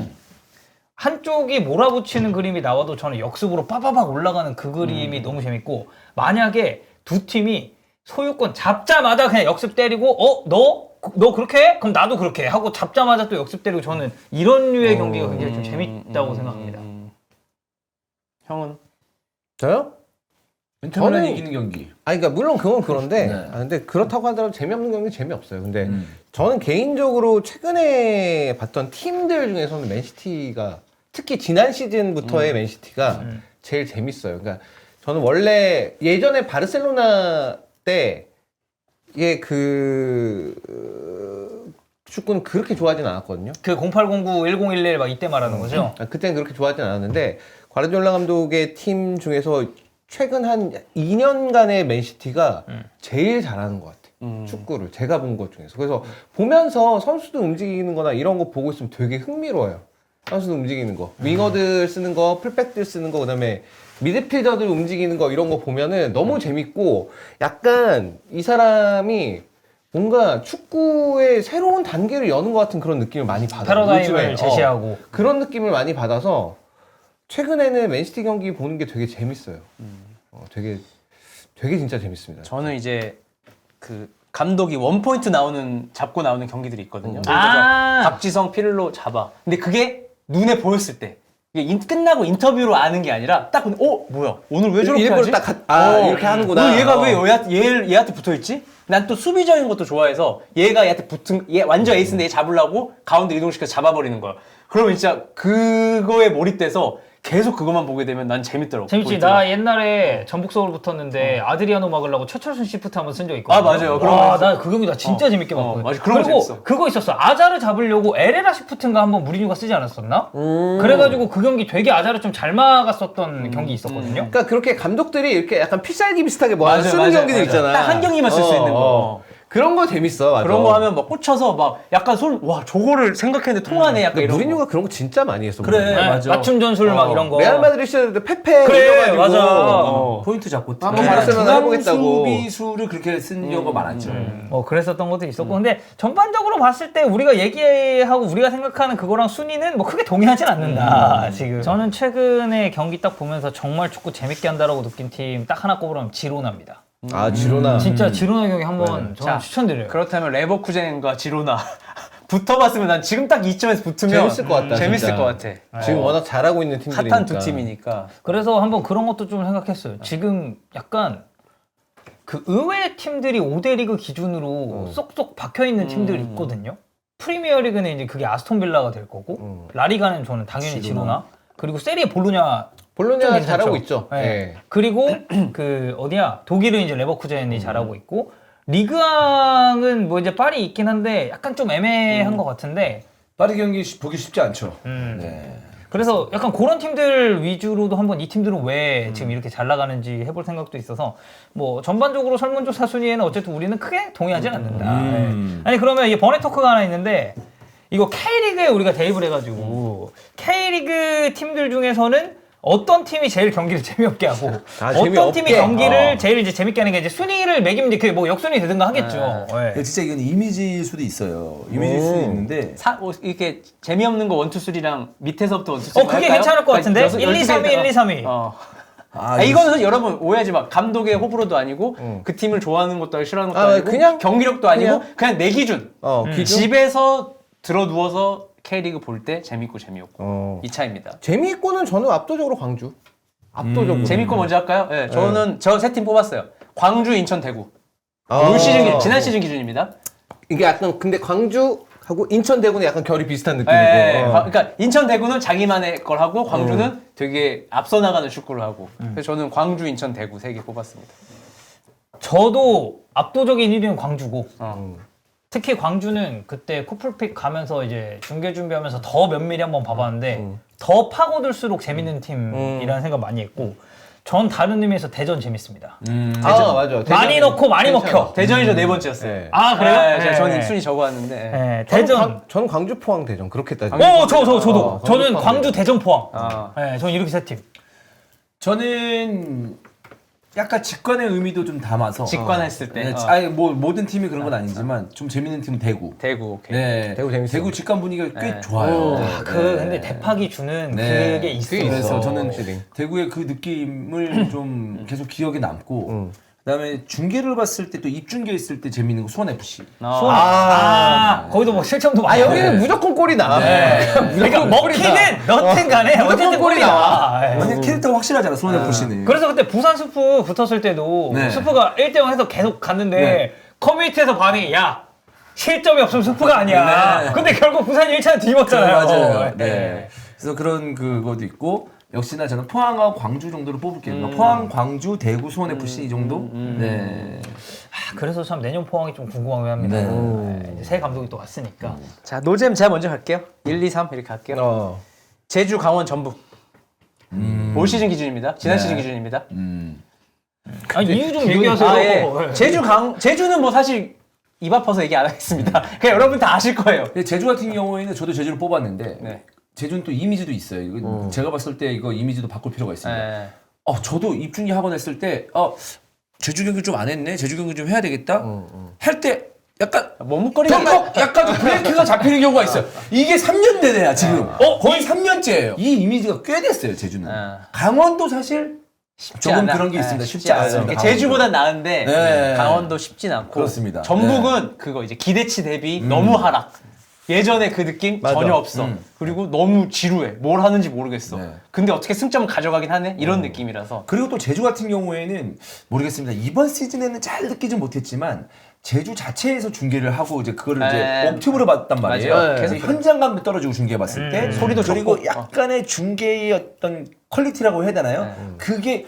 한쪽이 몰아붙이는 그림이 나와도 저는 역습으로 빠바박 올라가는 그 그림이 너무 재밌고 만약에 두 팀이 소유권 잡자마자 그냥 역습 때리고 너 그렇게 해? 그럼 나도 그렇게 해. 하고 잡자마자 또 역습 때리고 저는 이런 류의 경기가 굉장히 좀 재밌다고 생각합니다. 형은? 저요? 인터밀란이 저는- 이기는 경기. 그러니까 물론 그건 그런데 네. 근데 그렇다고 하더라도 재미없는 경기 재미없어요. 근데 저는 개인적으로 최근에 봤던 팀들 중에서는 맨시티가 특히 지난 시즌부터의 맨시티가 제일 재밌어요. 그러니까 저는 원래 예전에 바르셀로나 때 이게 축구는 그렇게 좋아하진 않았거든요. 그 0809, 1011 막 이때 말하는 거죠? 그때는 그렇게 좋아하진 않았는데 과르디올라 감독의 팀 중에서 최근 한 2년간의 맨시티가 제일 잘하는 것 같아요. 축구를 제가 본 것 중에서. 그래서 보면서 선수들 움직이는 거나 이런 거 보고 있으면 되게 흥미로워요. 선수들 움직이는 거, 윙어들 쓰는 거, 풀백들 쓰는 거, 그다음에 미드필더들 움직이는 거 이런 거 보면은 너무 재밌고 약간 이 사람이 뭔가 축구의 새로운 단계를 여는 것 같은 그런 느낌을 많이 받아요. 패러다임을 요즘에. 제시하고. 그런 느낌을 많이 받아서 최근에는 맨시티 경기 보는 게 되게 재밌어요. 되게 진짜 재밌습니다. 저는 이제 그 감독이 원포인트 잡고 나오는 경기들이 있거든요. 예를 들어서 박지성, 피를로 잡아. 근데 그게 눈에 보였을 때 이게 끝나고 인터뷰로 아는 게 아니라 딱 보면 뭐야 오늘 왜 저렇게 일부러 하지? 이렇게 하는구나. 오늘 얘가 왜 얘한테 붙어있지? 난 또 수비적인 것도 좋아해서 얘가 얘한테 얘 완전 에이스인데 얘 잡으려고 가운데 이동시켜서 잡아버리는 거야. 그러면 진짜 그거에 몰입돼서 계속 그것만 보게 되면 난 재밌더라고. 재밌지. 보이더라고. 나 옛날에 전북 서울 붙었는데 아드리아노 막으려고 최철순 시프트 한번 쓴 적 있거든. 맞아요. 그런 와, 거 나 그 경기 나 진짜 재밌게 봤거든. 맞아. 그런 거 그리고 재밌어. 그거 있었어. 아자를 잡으려고 에레라 시프트인가 한번 무리뉴가 쓰지 않았었나? 그래가지고 그 경기 되게 아자를 좀 잘 막았었던 경기 있었거든요. 그러니까 그렇게 감독들이 이렇게 약간 필살기 비슷하게 뭐 맞아요, 쓰는 맞아요, 경기들 맞아요. 있잖아. 딱 한 경기만 쓸 수 있는 거. 그런 거 재밌어. 맞아. 그런 거 하면 막 꽂혀서 막 약간 와 저거를 생각했는데 통하네 약간 근데 이런 무리뉴가 그런 거 진짜 많이 했어. 그래. 무리뉴. 네, 맞아. 맞춤 전술 막 이런 거. 레알 마드리드 시절에도 페페 그래, 이래가지고 맞아. 포인트 잡고 한번 바르셀로나 해보겠다고. 수비수를 그렇게 쓴 경우가 많았죠. 뭐 그랬었던 것도 있었고 근데 전반적으로 봤을 때 우리가 얘기하고 우리가 생각하는 그거랑 순위는 뭐 크게 동의하진 않는다 지금. 저는 최근에 경기 딱 보면서 정말 축구 재밌게 한다라고 느낀 팀 딱 하나 꼽으라면 지로나입니다. 아 지로나. 진짜 지로나 경기 한번 저는 자, 추천드려요. 그렇다면 레버쿠젠과 지로나 붙어봤으면 난 지금 딱 이점에서 붙으면 재밌을 것 같다. 재밌을 진짜. 것 같아. 지금 워낙 잘하고 있는 팀들이니까. 핫한 두 팀이니까. 그래서 한번 그런 것도 좀 생각했어요. 지금 약간 그 의외의 팀들이 5대 리그 기준으로 쏙쏙 박혀 있는 팀들이 있거든요. 프리미어 리그는 이제 그게 아스톤 빌라가 될 거고, 라리가는 저는 당연히 지로나, 그리고 세리에 볼로냐 볼로냐 좀 잘하고 괜찮죠? 있죠. 네. 예. 그리고 그 어디야 독일은 이제 레버쿠젠이 잘하고 있고 리그왕은 뭐 이제 파리 있긴 한데 약간 좀 애매한 것 같은데. 파리 경기 보기 쉽지 않죠. 네. 그래서 약간 그런 팀들 위주로도 한번 이 팀들은 왜 지금 이렇게 잘 나가는지 해볼 생각도 있어서 뭐 전반적으로 설문조사 순위에는 어쨌든 우리는 크게 동의하진 않는다. 네. 아니 그러면 이게 번외 토크가 하나 있는데 이거 K리그에 우리가 대입을 해가지고 K리그 팀들 중에서는 어떤 팀이 제일 경기를 재미없게 하고 어떤 재미없게? 팀이 경기를 제일 이제 재밌게 하는 게 이제 순위를 매기면 이제 그게 뭐 역순위 되든가 하겠죠. 네. 근데 진짜 이건 이미지일 수도 있어요. 이미지일 수도 있는데 이렇게 재미없는 거 1, 2, 3랑 밑에서부터 1, 2, 3 그게 괜찮을 것 같은데? 1, 2, 3위, 1, 2, 3위. 이거는 여러분 오해하지 마. 감독의 호불호도 아니고 그 팀을 좋아하는 것도 아니고 싫어하는 것도 아니고 그냥 경기력도 아니고 그냥 내 기준. 기준? 집에서 들어 누워서 K리그 볼 때 재밌고 재미없고 이 차이입니다. 재미있고는 저는 압도적으로 광주. 압도적으로. 재밌고 먼저 할까요? 네, 저는 저 세 팀 뽑았어요. 광주, 인천, 대구. 아. 올 시즌 기준, 지난 시즌 기준입니다. 이게 약간 근데 광주하고 인천 대구는 약간 결이 비슷한 느낌이고. 네, 그러니까 인천, 대구는 자기만의 걸 하고 광주는 되게 앞서 나가는 축구를 하고. 그래서 저는 광주, 인천, 대구 세 개 뽑았습니다. 저도 압도적인 1위는 광주고 특히 광주는 그때 쿠플픽 가면서 이제 중계 준비하면서 더 면밀히 한번 봐봤는데 더 파고들수록 재밌는 팀이라는 생각 많이 했고 전 다른 의미에서 대전 재밌습니다. 아 맞아. 많이 넣고 많이 먹혀. 대전이 저 네 번째였어요. 네. 아 그래요? 네, 저는 순위 적어왔는데. 네, 대전. 저는 광주 포항 대전 그렇게 따지면. 저도. 저는 포항 광주 대전 포항. 아. 네, 저는 이렇게 세 팀. 저는 약간 직관의 의미도 좀 담아서 직관했을 때. 네, 아니 뭐 모든 팀이 그런 건 아니지만 좀 재밌는 팀은 대구. 대구, 오케이. 네, 대구 재밌어. 대구 직관 분위기가 꽤 네. 좋아요. 근데 대팍이 주는 네. 그게 있어. 그게 그래서 있어, 저는 확실히. 대구의 그 느낌을 좀 계속 기억에 남고 그다음에 중계를 봤을 때 또 입중계 있을 때 재밌는 거 수원 FC. 거기도 뭐 실점도 많이. 여기는 무조건 골이 나. 그러니까 먹히든 넣든 간에 어쨌든 골이 나와. 네. 완전 캐릭터가 확실하잖아 수원 FC는. 그래서 그때 부산 스프 붙었을 때도 네. 스프가 1대0 해서 계속 갔는데 네. 커뮤니티에서 반응이 야 실점이 없으면 스프가 아니야. 네. 근데 결국 부산이 1차는 뒤집었잖아요. 맞아요. 네. 그래서 그런 그것도 있고 역시나 저는 포항하고 광주 정도로 뽑을게요. 포항, 광주, 대구, 수원 FC 이 정도. 네. 그래서 참 내년 포항이 좀 궁금하긴 합니다. 네. 네, 이제 새 감독이 또 왔으니까. 자, 노잼 제가 먼저 갈게요. 1, 2, 3 이렇게 갈게요. 제주, 강원, 전북. 올 시즌 기준입니다. 지난 네. 시즌 기준입니다. 아니 이유 좀 얘기하세요. 제주는 뭐 사실 입 아파서 얘기 안 하겠습니다. 그냥 여러분 다 아실 거예요. 근데 제주 같은 경우에는 저도 제주를 뽑았는데 네. 제주는 또 이미지도 있어요. 이거 제가 봤을 때 이거 이미지도 바꿀 필요가 있습니다. 네. 저도 입중계 학원 했을 때 제주 경기 좀 안 했네. 제주 경기 좀 해야 되겠다. 할 때 약간 머뭇거리가 약간 좀 브레이크가 잡히는 경우가 있어요. 이게 3년 내내야 지금. 거의 3년째예요. 이 이미지가 꽤 됐어요. 제주는. 강원도 사실 조금 않아. 그런 게 있습니다. 쉽지 않습니다. 제주보단 나은데 네. 강원도 쉽진 않고. 그렇습니다. 전북은 그거 이제 기대치 대비 너무 하락. 예전에 그 느낌 전혀 없어. 그리고 너무 지루해. 뭘 하는지 모르겠어. 네. 근데 어떻게 승점을 가져가긴 하네? 이런 느낌이라서. 그리고 또 제주 같은 경우에는 모르겠습니다. 이번 시즌에는 잘 느끼진 못했지만 제주 자체에서 중계를 하고 이제 그거를 네. 이제 옵티브로 봤단 말이에요. 맞아요. 그래서 현장감도 떨어지고 중계해 봤을 때 소리도 그리고 좋고. 약간의 중계의 어떤 퀄리티라고 해야 되나요? 그게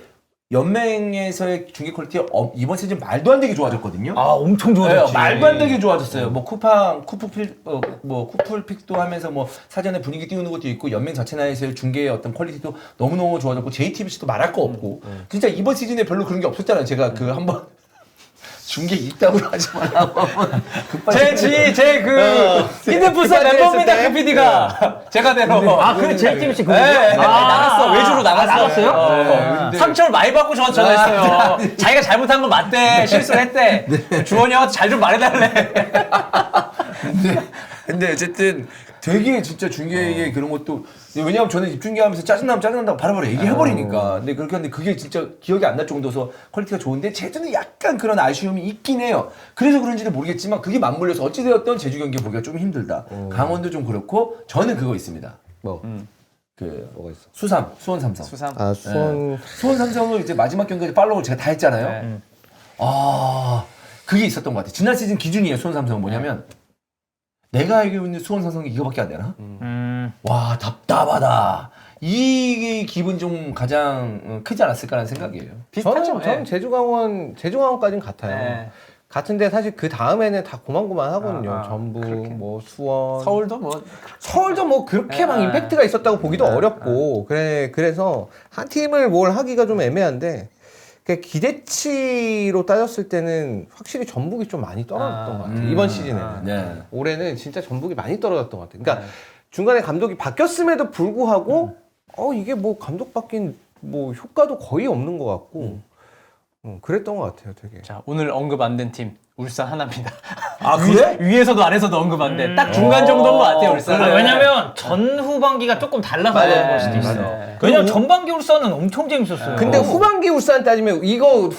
연맹에서의 중계 퀄리티가 이번 시즌 말도 안 되게 좋아졌거든요. 엄청 좋아졌지. 말도 안 되게 좋아졌어요. 뭐 쿠플픽도 하면서 뭐 사전에 분위기 띄우는 것도 있고 연맹 자체 내에서의 중계의 어떤 퀄리티도 너무너무 좋아졌고 JTBC도 말할 거 없고 진짜 이번 시즌에 별로 그런 게 없었잖아요. 제가 그 한번 중계 있다고 하지 말라고 하면 급발진. 제그 힌드풋살 멤버입니다 그 PD가 제가 대로. 아, 그래 JTBC 그거. 네, 나갔어. 외주로 나갔어. 나갔어요? 근데- 상처를 많이 받고 저한테 전화했어요. 자기가 잘못한 건 맞대. 실수를 했대. 주원이 형한테 잘 좀 말해달래. 근데 어쨌든 되게 진짜 중계의 그런 것도 왜냐하면 저는 입중계하면서 짜증난다고 바로바로 얘기해버리니까 근데 그렇게 하는데 그게 진짜 기억이 안 날 정도서 퀄리티가 좋은데 제주는 약간 그런 아쉬움이 있긴 해요. 그래서 그런지는 모르겠지만 그게 맞물려서 어찌되었던 제주 경기 보기가 좀 힘들다. 강원도 좀 그렇고 저는 그거 있습니다. 뭐 그 뭐가 있어? 수원 삼성. 수삼. 아 수원 수원 삼성을 이제 마지막 경기까지 팔로우를 제가 다 했잖아요. 네. 아 그게 있었던 것 같아요. 지난 시즌 기준이에요. 수원 삼성은 뭐냐면 내가 알고 있는 수원 삼성이 이거밖에 안 되나? 와 답답하다. 이 기분 좀 가장 크지 않았을까라는 생각이에요. 비슷하죠. 저는 제주강원까지는 같아요. 네. 같은데 사실 그 다음에는 다 고만고만 하거든요. 아, 전북, 그렇게. 뭐 수원, 서울도 뭐 서울도 뭐 그렇게 막 네. 임팩트가 있었다고 보기도 어렵고 그래서 한 팀을 뭘 하기가 좀 애매한데 그 기대치로 따졌을 때는 확실히 전북이 좀 많이 떨어졌던 것 같아요. 이번 시즌에는. 네. 올해는 진짜 전북이 많이 떨어졌던 것 같아요. 그러니까 중간에 감독이 바뀌었음에도 불구하고 이게 뭐 감독 바뀐 뭐 효과도 거의 없는 것 같고 그랬던 것 같아요, 되게. 자, 오늘 언급 안 된 팀 울산 하나입니다. 아 그래? 위에서도 아래서도 언급 안 돼. 딱 중간 정도인 것 같아요, 울산은. 왜냐면 전 후반기가 조금 달라서 그런 걸 수도 있어. 네. 왜냐면 전반기 울산은 엄청 재밌었어요. 근데 후반기 울산 따지면 이거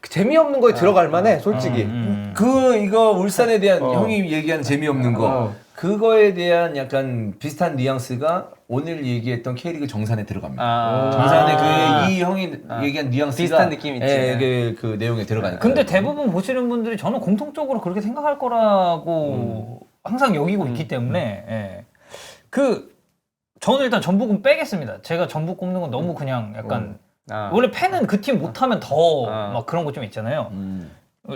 재미없는 거에 들어갈 만해, 솔직히. 이거 울산에 대한 형이 얘기한 재미없는 거 그거에 대한 약간 비슷한 뉘앙스가 오늘 얘기했던 K리그 정산에 들어갑니다. 정산에 이 형이 얘기한 뉘앙스가 비슷한 느낌 있지. 그 내용에 들어가니까. 근데 대부분 보시는 분들이 저는 공통적으로 그렇게 생각할 거라고 항상 여기고 있기 때문에 저는 일단 전북은 빼겠습니다. 제가 전북 꼽는 건 너무 그냥 약간 원래 팬은 그 팀 못하면 더 막 그런 거 좀 있잖아요.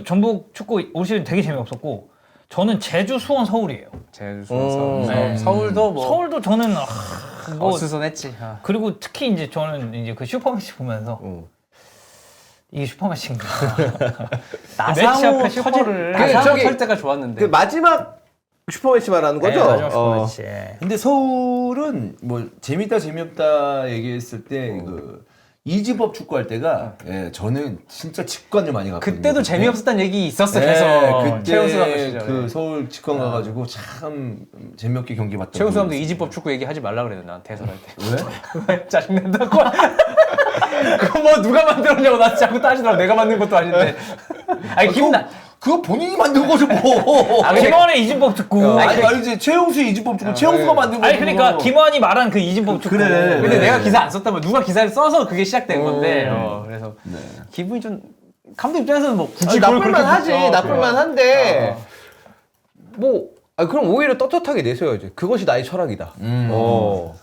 전북 축구 올 시즌 되게 재미없었고 저는 제주, 수원, 서울이에요. 제주, 서울도 뭐 서울도 저는 뭐 어수선했지. 그리고 특히 이제 저는 이제 그 슈퍼매치 보면서 이게 슈퍼매치인가? 매치 나상호 앞에 슈퍼를 나상호 털 때가 좋았는데. 그 마지막 슈퍼매치 말하는 거죠? 네, 마지막 슈퍼매치. 근데 서울은 뭐 재밌다 재미없다 얘기했을 때 이지법 축구할 때가 저는 진짜 직관을 많이 갔거든요. 그때도 재미없었다는 얘기 있었어 네, 계속. 그때 최용수 감독 시절에. 그 서울 직관 가가지고 참 재미없게 경기 봤던. 최용수 감독 이지법 축구 얘기하지 말라 그래도 난 대설할 때. 왜? 짜증낸다고. 그거 뭐 누가 만들었냐고 나 자꾸 따지더라고. 내가 만든 것도 아닌데. 아니 기분나. 그거 본인이 만든 거죠 뭐. 김원의 이진법 축구. 아니지 최용수 이지법 축구 최용수가 만든 거죠. 아니 그러니까 김원이 말한 그 이진법 축구. 그래. 근데 내가 기사 안 썼다면 누가 기사를 써서 그게 시작된 건데. 그래서 기분이 좀 감독 입장에서는 뭐 굳이 그걸 나쁠만 그렇게 하지, 붙여. 나쁠만 한데 그럼 오히려 떳떳하게 내세워야지. 그것이 나의 철학이다. 아니, 뭐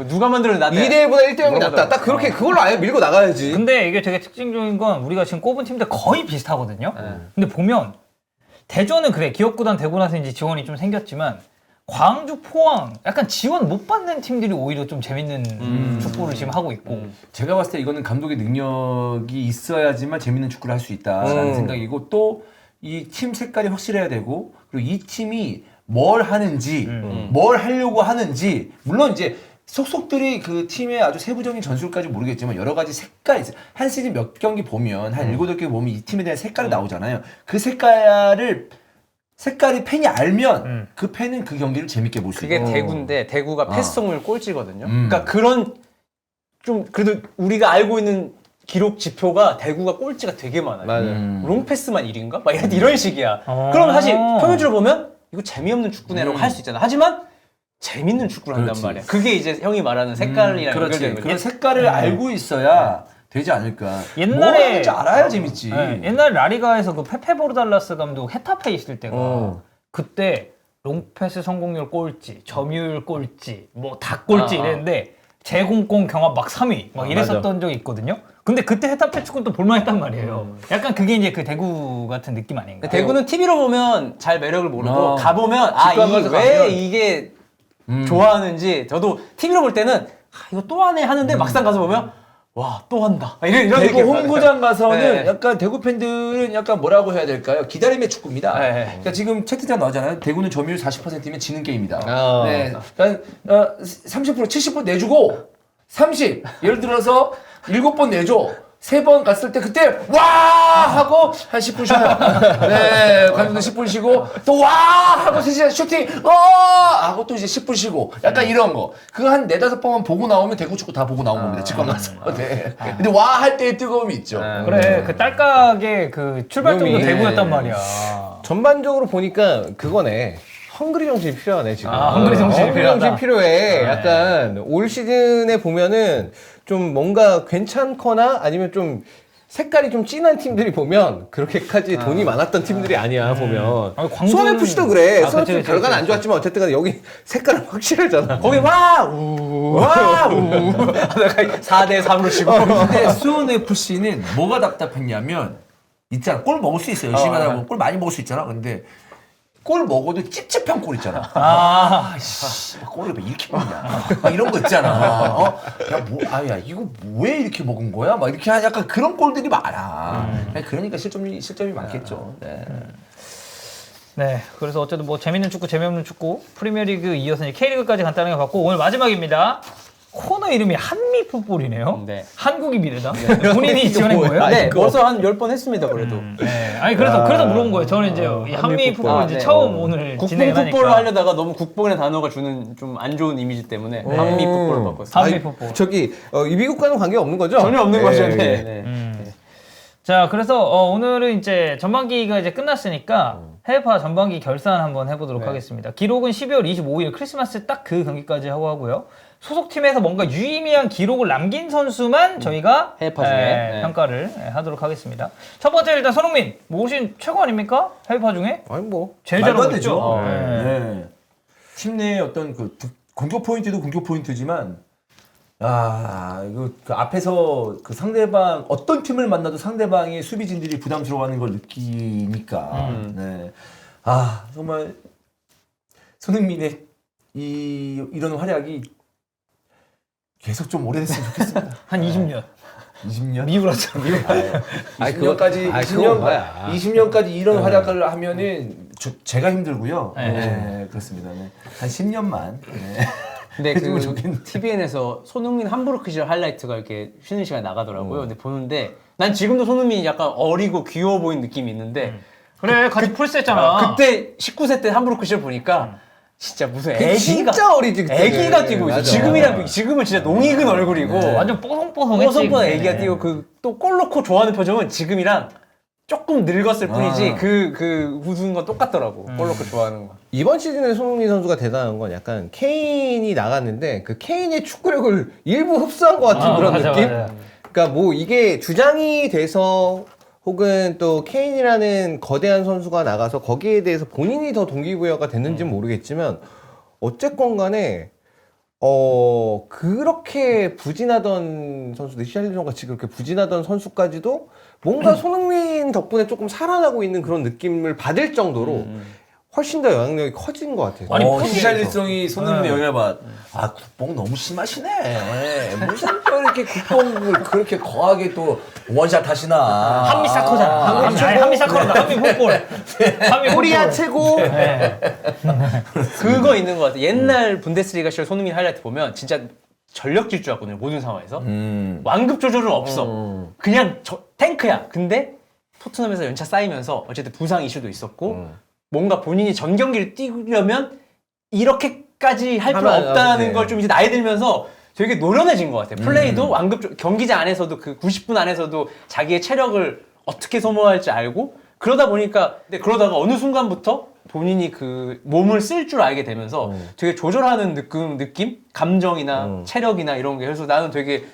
누가 만들었는데 나한테 2대1보다 1대0이 낫다. 딱 그렇게 그걸로 아예 밀고 나가야지. 근데 이게 되게 특징적인 건 우리가 지금 꼽은 팀들 거의 비슷하거든요. 근데 보면 대전은 그래 기업구단 되고 나서 이제 지원이 좀 생겼지만 광주, 포항 약간 지원 못 받는 팀들이 오히려 좀 재밌는 축구를 지금 하고 있고. 제가 봤을 때 이거는 감독의 능력이 있어야지만 재밌는 축구를 할 수 있다라는 생각이고 또 이 팀 색깔이 확실해야 되고 그리고 이 팀이 뭘 하는지 뭘 하려고 하는지 물론 이제 속속들이 그 팀의 아주 세부적인 전술까지 모르겠지만 여러 가지 색깔이 있어요. 한 시즌 몇 경기 보면 한 7개 보면 이 팀에 대한 색깔이 나오잖아요. 그 색깔이 팬이 알면 그 팬은 그 경기를 재밌게 볼 수 그게 있고. 대구인데 대구가 패스송을 꼴찌거든요. 그러니까 그런 좀 그래도 우리가 알고 있는 기록 지표가 대구가 꼴찌가 되게 많아요. 맞아요. 롱패스만 1인가? 막 이런 식이야. 그럼 사실 평균적으로 보면 이거 재미없는 축구네라고 할 수 있잖아. 하지만 재밌는 축구를 한단 그렇지. 말이야. 그게 이제 형이 말하는 색깔이랑 그렇지. 연결되는 거지. 그런 색깔을 알고 있어야 되지 않을까. 옛날에- 뭘 하는지 알아야 재밌지. 옛날 라리가에서 그 페페 보르달라스 감독 헤타페 있을 때가 그때 롱패스 성공률 꼴찌, 점유율 꼴찌, 뭐 다 꼴찌 이랬는데 제공권 경합 막 3위 막 이랬었던 적이 있거든요. 근데 그때 헤타페 축구는 또 볼만했단 말이에요. 약간 그게 이제 그 대구 같은 느낌 아닌가? 대구는 TV로 보면 잘 매력을 모르고 가보면 직관 가서 왜 가면. 이게 좋아하는지 저도 TV로 볼 때는 이거 또 하네 하는데 막상 가서 보면 와 또 한다. 이런 대구 느낌 홈구장 가서는 네. 약간 대구 팬들은 약간 뭐라고 해야 될까요? 기다림의 축구입니다. 네. 그러니까 지금 채팅창 나오잖아요. 대구는 점유율 40%면 지는 게임이다. 아. 네. 그러니까 30% 70% 내주고 30 예를 들어서 7번 내줘. 3번 갔을 때 그때 와 하고 한 10분 쉬어요. 네, 관중들 10분 쉬고 또 와 하고 3시간 슈팅 하고 또 이제 10분 쉬고 약간 이런 거. 그거 한 4-5번만 보고 나오면 대구 축구 다 보고 나온 겁니다. 직관 가서. 네. 근데 와 할 때의 뜨거움이 있죠. 그래 그 딸깍의 그 출발점도 묘미. 대구였단 말이야. 전반적으로 보니까 그거네. 헝그리 정신이 필요하네 지금. 아, 헝그리 정신이 필요하다. 필요해. 약간 올 시즌에 보면은 좀 뭔가 괜찮거나 아니면 좀 색깔이 좀 진한 팀들이 보면 그렇게까지 돈이 많았던 팀들이 아니야 보면. 아니, 광주는- 수원 FC도 그래. 아, 수원 그치, FC 그치, 결과는 그치. 안 좋았지만 어쨌든 여기 색깔은 확실하잖아. 거기 와우 하다가 4대 3으로 치고 근데 수원 FC는 뭐가 답답했냐면 있잖아. 골 먹을 수 있어. 열심히 하다 보면 골 많이 먹을 수 있잖아. 근데 골 먹어도 찝찝한 골 있잖아. 씨, 골을 왜 이렇게 먹냐. 막 이런 거 있잖아. 야, 이거 왜 이렇게 먹은 거야? 막 이렇게 약간 그런 골들이 많아. 그러니까 실점이 많겠죠. 네. 네, 그래서 어쨌든 뭐 재밌는 축구, 재미없는 축구, 프리미어리그 이어서 이제 K리그까지 간단하게 봤고 오늘 마지막입니다. 코너 이름이 한미풋볼이네요. 네. 한국이 미래다. 본인이 지어낸 거예요? 네 벌써 한 10번 했습니다 그래도 네. 아니 그래서 물어본 거예요. 저는 이제 이 한미풋볼 아, 이제 네. 처음 오늘 진행을 국뽕풋볼로 하니까. 하려다가 너무 국뽕이라는 단어가 주는 좀 안 좋은 이미지 때문에 한미풋볼로 바꿨어요. 한미풋볼. 저기 이 미국과는 관계 없는 거죠? 전혀 없는 예, 거죠. 예. 네. 네. 자, 그래서 오늘은 이제 전반기가 이제 끝났으니까 해외파 전반기 결산 한번 해보도록 하겠습니다. 기록은 12월 25일 크리스마스 딱 그 경기까지 하고요. 소속팀에서 뭔가 유의미한 기록을 남긴 선수만 저희가 해외파 중에. 네. 평가를 하도록 하겠습니다. 첫 번째 일단 손흥민, 뭐 오신 최고 아닙니까? 해외파 중에? 아니 뭐 제일 말도 잘하고 안 있죠. 되죠. 네. 네. 팀 내의 어떤 그 공격 포인트도 공격 포인트지만 이거 그 앞에서 그 상대방 어떤 팀을 만나도 상대방의 수비진들이 부담스러워하는 걸 느끼니까 네. 정말 손흥민의 이런 활약이 계속 좀 오래됐으면 좋겠습니다. 한 20년. 20년? 미국 왔잖아. 미국. 20년까지 그건 뭐야. 20년까지 이런 활약을 하면은 제가 힘들고요. 네. 네, 그렇습니다. 네. 한 10년만. 네. 근데 해주면 그 좋겠네. TVN에서 손흥민 함부르크 시절 하이라이트가 이렇게 쉬는 시간에 나가더라고요. 근데 보는데 난 지금도 손흥민이 약간 어리고 귀여워 보이는 느낌이 있는데 그래, 같이 풀스했잖아. 그때 19세 때 함부르크 시절 보니까 진짜 무슨 애기가 진짜 어리지 그때는. 애기가 뛰고 있어. 맞아. 지금은 진짜 농익은 얼굴이고 완전 뽀송뽀송했지. 뽀송뽀송 그때는. 애기가 뛰고 그 또 골 넣고 좋아하는 표정은 지금이랑 조금 늙었을 뿐이지 그 웃은 건 똑같더라고. 골 넣고 좋아하는 거. 이번 시즌에 손흥민 선수가 대단한 건 약간 케인이 나갔는데 그 케인의 축구력을 일부 흡수한 것 같은 그런 맞아, 느낌? 맞아. 그러니까 뭐 이게 주장이 돼서 혹은 또 케인이라는 거대한 선수가 나가서 거기에 대해서 본인이 더 동기부여가 됐는지는 모르겠지만 어쨌건 간에 그렇게 부진하던 선수들, 시샬리송 같이 그렇게 부진하던 선수까지도 뭔가 손흥민 덕분에 조금 살아나고 있는 그런 느낌을 받을 정도로 훨씬 더 영향력이 커진 것 같아요. 아니, 히샬리송이 손흥민의 영향을 받. 국뽕 너무 심하시네. 무슨 또 이렇게 국뽕을 그렇게 거하게 또 원샷 하시나. 한미사커잖아. 한미사커다. 한미풋볼. 코리아 최고. 그거 있는 것 같아. 옛날 분데스리가 시절 손흥민 하이라이트 보면 진짜 전력 질주였거든요. 모든 상황에서. 완급 조절은 없어. 그냥 탱크야. 근데 토트넘에서 연차 쌓이면서 어쨌든 부상 이슈도 있었고 뭔가 본인이 전 경기를 뛰려면 이렇게까지 할 필요 하면 없다는 네. 걸 좀 이제 나이 들면서 되게 노련해진 것 같아요. 플레이도 경기장 안에서도 그 90분 안에서도 자기의 체력을 어떻게 소모할지 알고 그러다 보니까 근데 그러다가 어느 순간부터 본인이 그 몸을 쓸 줄 알게 되면서 되게 조절하는 느낌? 감정이나 체력이나 이런 게 그래서 나는 되게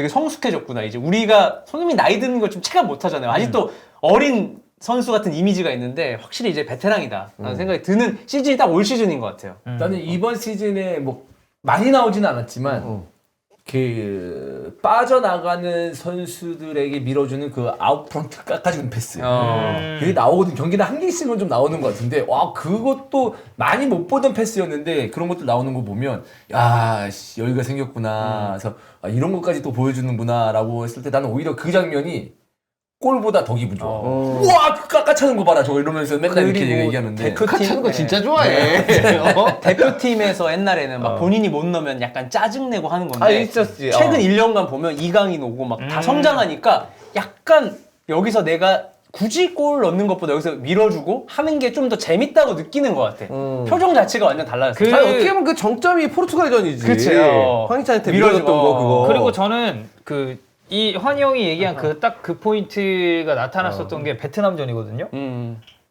성숙해졌구나. 이제 우리가 손흥민 나이 드는 걸 좀 체감 못 하잖아요. 아직도 어린 선수 같은 이미지가 있는데 확실히 이제 베테랑이다 라는 생각이 드는 시즌이 딱 올 시즌인 것 같아요. 나는 이번 시즌에 뭐 많이 나오지는 않았지만 그 빠져나가는 선수들에게 밀어주는 그 아웃프런트 깎아주는 패스 그게 나오거든. 경기는 한 개씩은 좀 나오는 것 같은데 와 그것도 많이 못 보던 패스였는데 그런 것도 나오는 거 보면 야 씨, 여유가 생겼구나. 그래서 아, 이런 것까지 또 보여주는구나라고 했을 때 나는 오히려 그 장면이 골보다 더 기분 좋아. 우와 깎아차는 거 봐라 저거 이러면서 맨날 이렇게 그리고 얘기하는데 하는 거 진짜 좋아해. 대표팀에서 옛날에는 막 본인이 못 넣으면 약간 짜증내고 하는 건데 아, 있었지. 최근 1년간 보면 이강인 오고 막 다 성장하니까 약간 여기서 내가 굳이 골 넣는 것보다 여기서 밀어주고 하는 게 좀 더 재밌다고 느끼는 것 같아. 표정 자체가 완전 달라졌어. 아니, 어떻게 보면 그 정점이 포르투갈전이지. 그치, 황희찬한테 밀어주고. 밀어줬던 거 그거. 그리고 저는 이 환희 형이 얘기한 딱 그 포인트가 나타났었던 게 베트남전이거든요.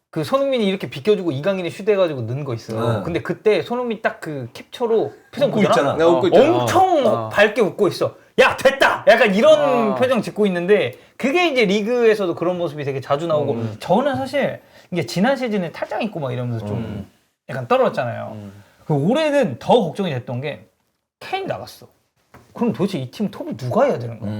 그 손흥민이 이렇게 비껴주고 이강인이 슛해가지고 넣은 거 있어요. 근데 그때 손흥민 딱 그 캡처로 표정 웃고 보잖아. 있잖아. 내가 웃고 있잖아. 엄청 밝게 웃고 있어. 야 됐다. 약간 이런 표정 짓고 있는데 그게 이제 리그에서도 그런 모습이 되게 자주 나오고 저는 사실 이게 지난 시즌에 탈장 있고 막 이러면서 좀 약간 떨어졌잖아요. 그 올해는 더 걱정이 됐던 게 케인 나갔어. 그럼 도대체 이 팀 톱을 누가 해야 되는 거야?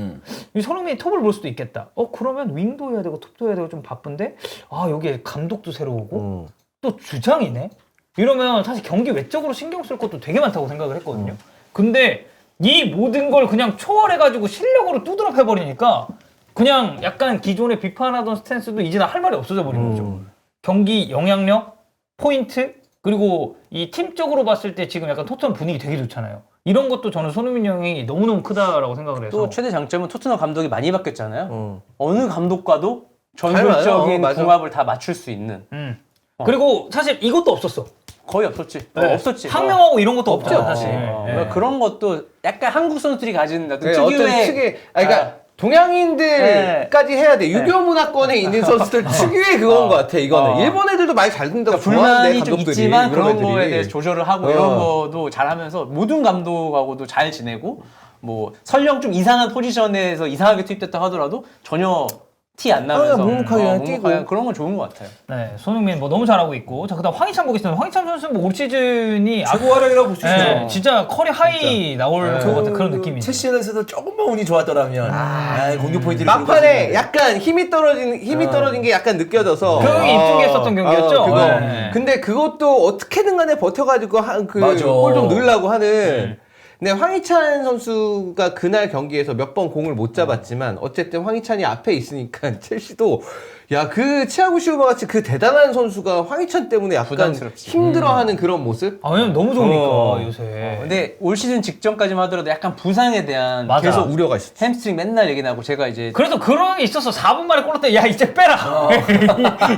이 손흥민이 톱을 볼 수도 있겠다. 그러면 윙도 해야 되고 톱도 해야 되고 좀 바쁜데 여기에 감독도 새로 오고 또 주장이네? 이러면 사실 경기 외적으로 신경 쓸 것도 되게 많다고 생각을 했거든요. 근데 이 모든 걸 그냥 초월해가지고 실력으로 뚜드러 패버리니까 그냥 약간 기존에 비판하던 스탠스도 이제는 할 말이 없어져 버린 거죠. 경기 영향력, 포인트, 그리고 이 팀적으로 봤을 때 지금 약간 토트넘 분위기 되게 좋잖아요. 이런 것도 저는 손흥민 형이 너무너무 크다라고 생각을 해서 또 최대 장점은 토트넘 감독이 많이 바뀌었잖아요. 어느 감독과도 잘 전술적인 맞아. 궁합을 다 맞출 수 있는. 그리고 사실 이것도 없었어. 거의 없었지. 네. 없었지. 항명하고 이런 것도 없죠, 없지. 사실. 그러니까 그런 것도 약간 한국 선수들이 가지는 어떤 네, 어떤 특유의 특유의 그러니까 동양인들까지 해야 돼. 유교 문화권에 있는 선수들 특유의 그건 것 같아. 이거는 일본 애들도 많이 잘 된다고 불만이 좀 감독들이, 있지만 그런 애들이. 거에 대해서 조절을 하고 이런 거도 잘하면서 모든 감독하고도 잘 지내고 뭐 설령 좀 이상한 포지션에서 이상하게 투입됐다 하더라도 전혀 티 안 나면서 묵묵하게 그냥 뛰고. 그런 건 좋은 것 같아요. 네, 손흥민 뭐 너무 잘하고 있고. 자, 그다음 황희찬 보겠습니다. 황희찬 선수는 뭐 올 시즌이 최고 활약이라고 볼 수 있죠. 네, 진짜 커리 하이 나올 것 같은 그런 느낌이. 첼시에서도 조금만 운이 좋았더라면 공격 포인트를 막판에 약간 힘이 떨어진 게 약간 느껴져서 그 형이 입중계 했었던 경기였죠? 그거. 네. 근데 그것도 어떻게든 간에 버텨가지고 맞아. 골 좀 넣으려고 하는. 근데 황희찬 선수가 그날 경기에서 몇 번 공을 못 잡았지만 어쨌든 황희찬이 앞에 있으니까 첼시도 야 그 치아고 실바 같이 그 대단한 선수가 황희찬 때문에 약간 부담스럽지. 힘들어하는 그런 모습? 왜냐면 너무 좋으니까 요새. 근데 올 시즌 직전까지만 하더라도 약간 부상에 대한 맞아. 계속 우려가 있었지. 햄스트링 맨날 얘기 나고 제가 이제 그래도 그런 게 있었어. 4분 만에 골 넣었다. 야 이제 빼라.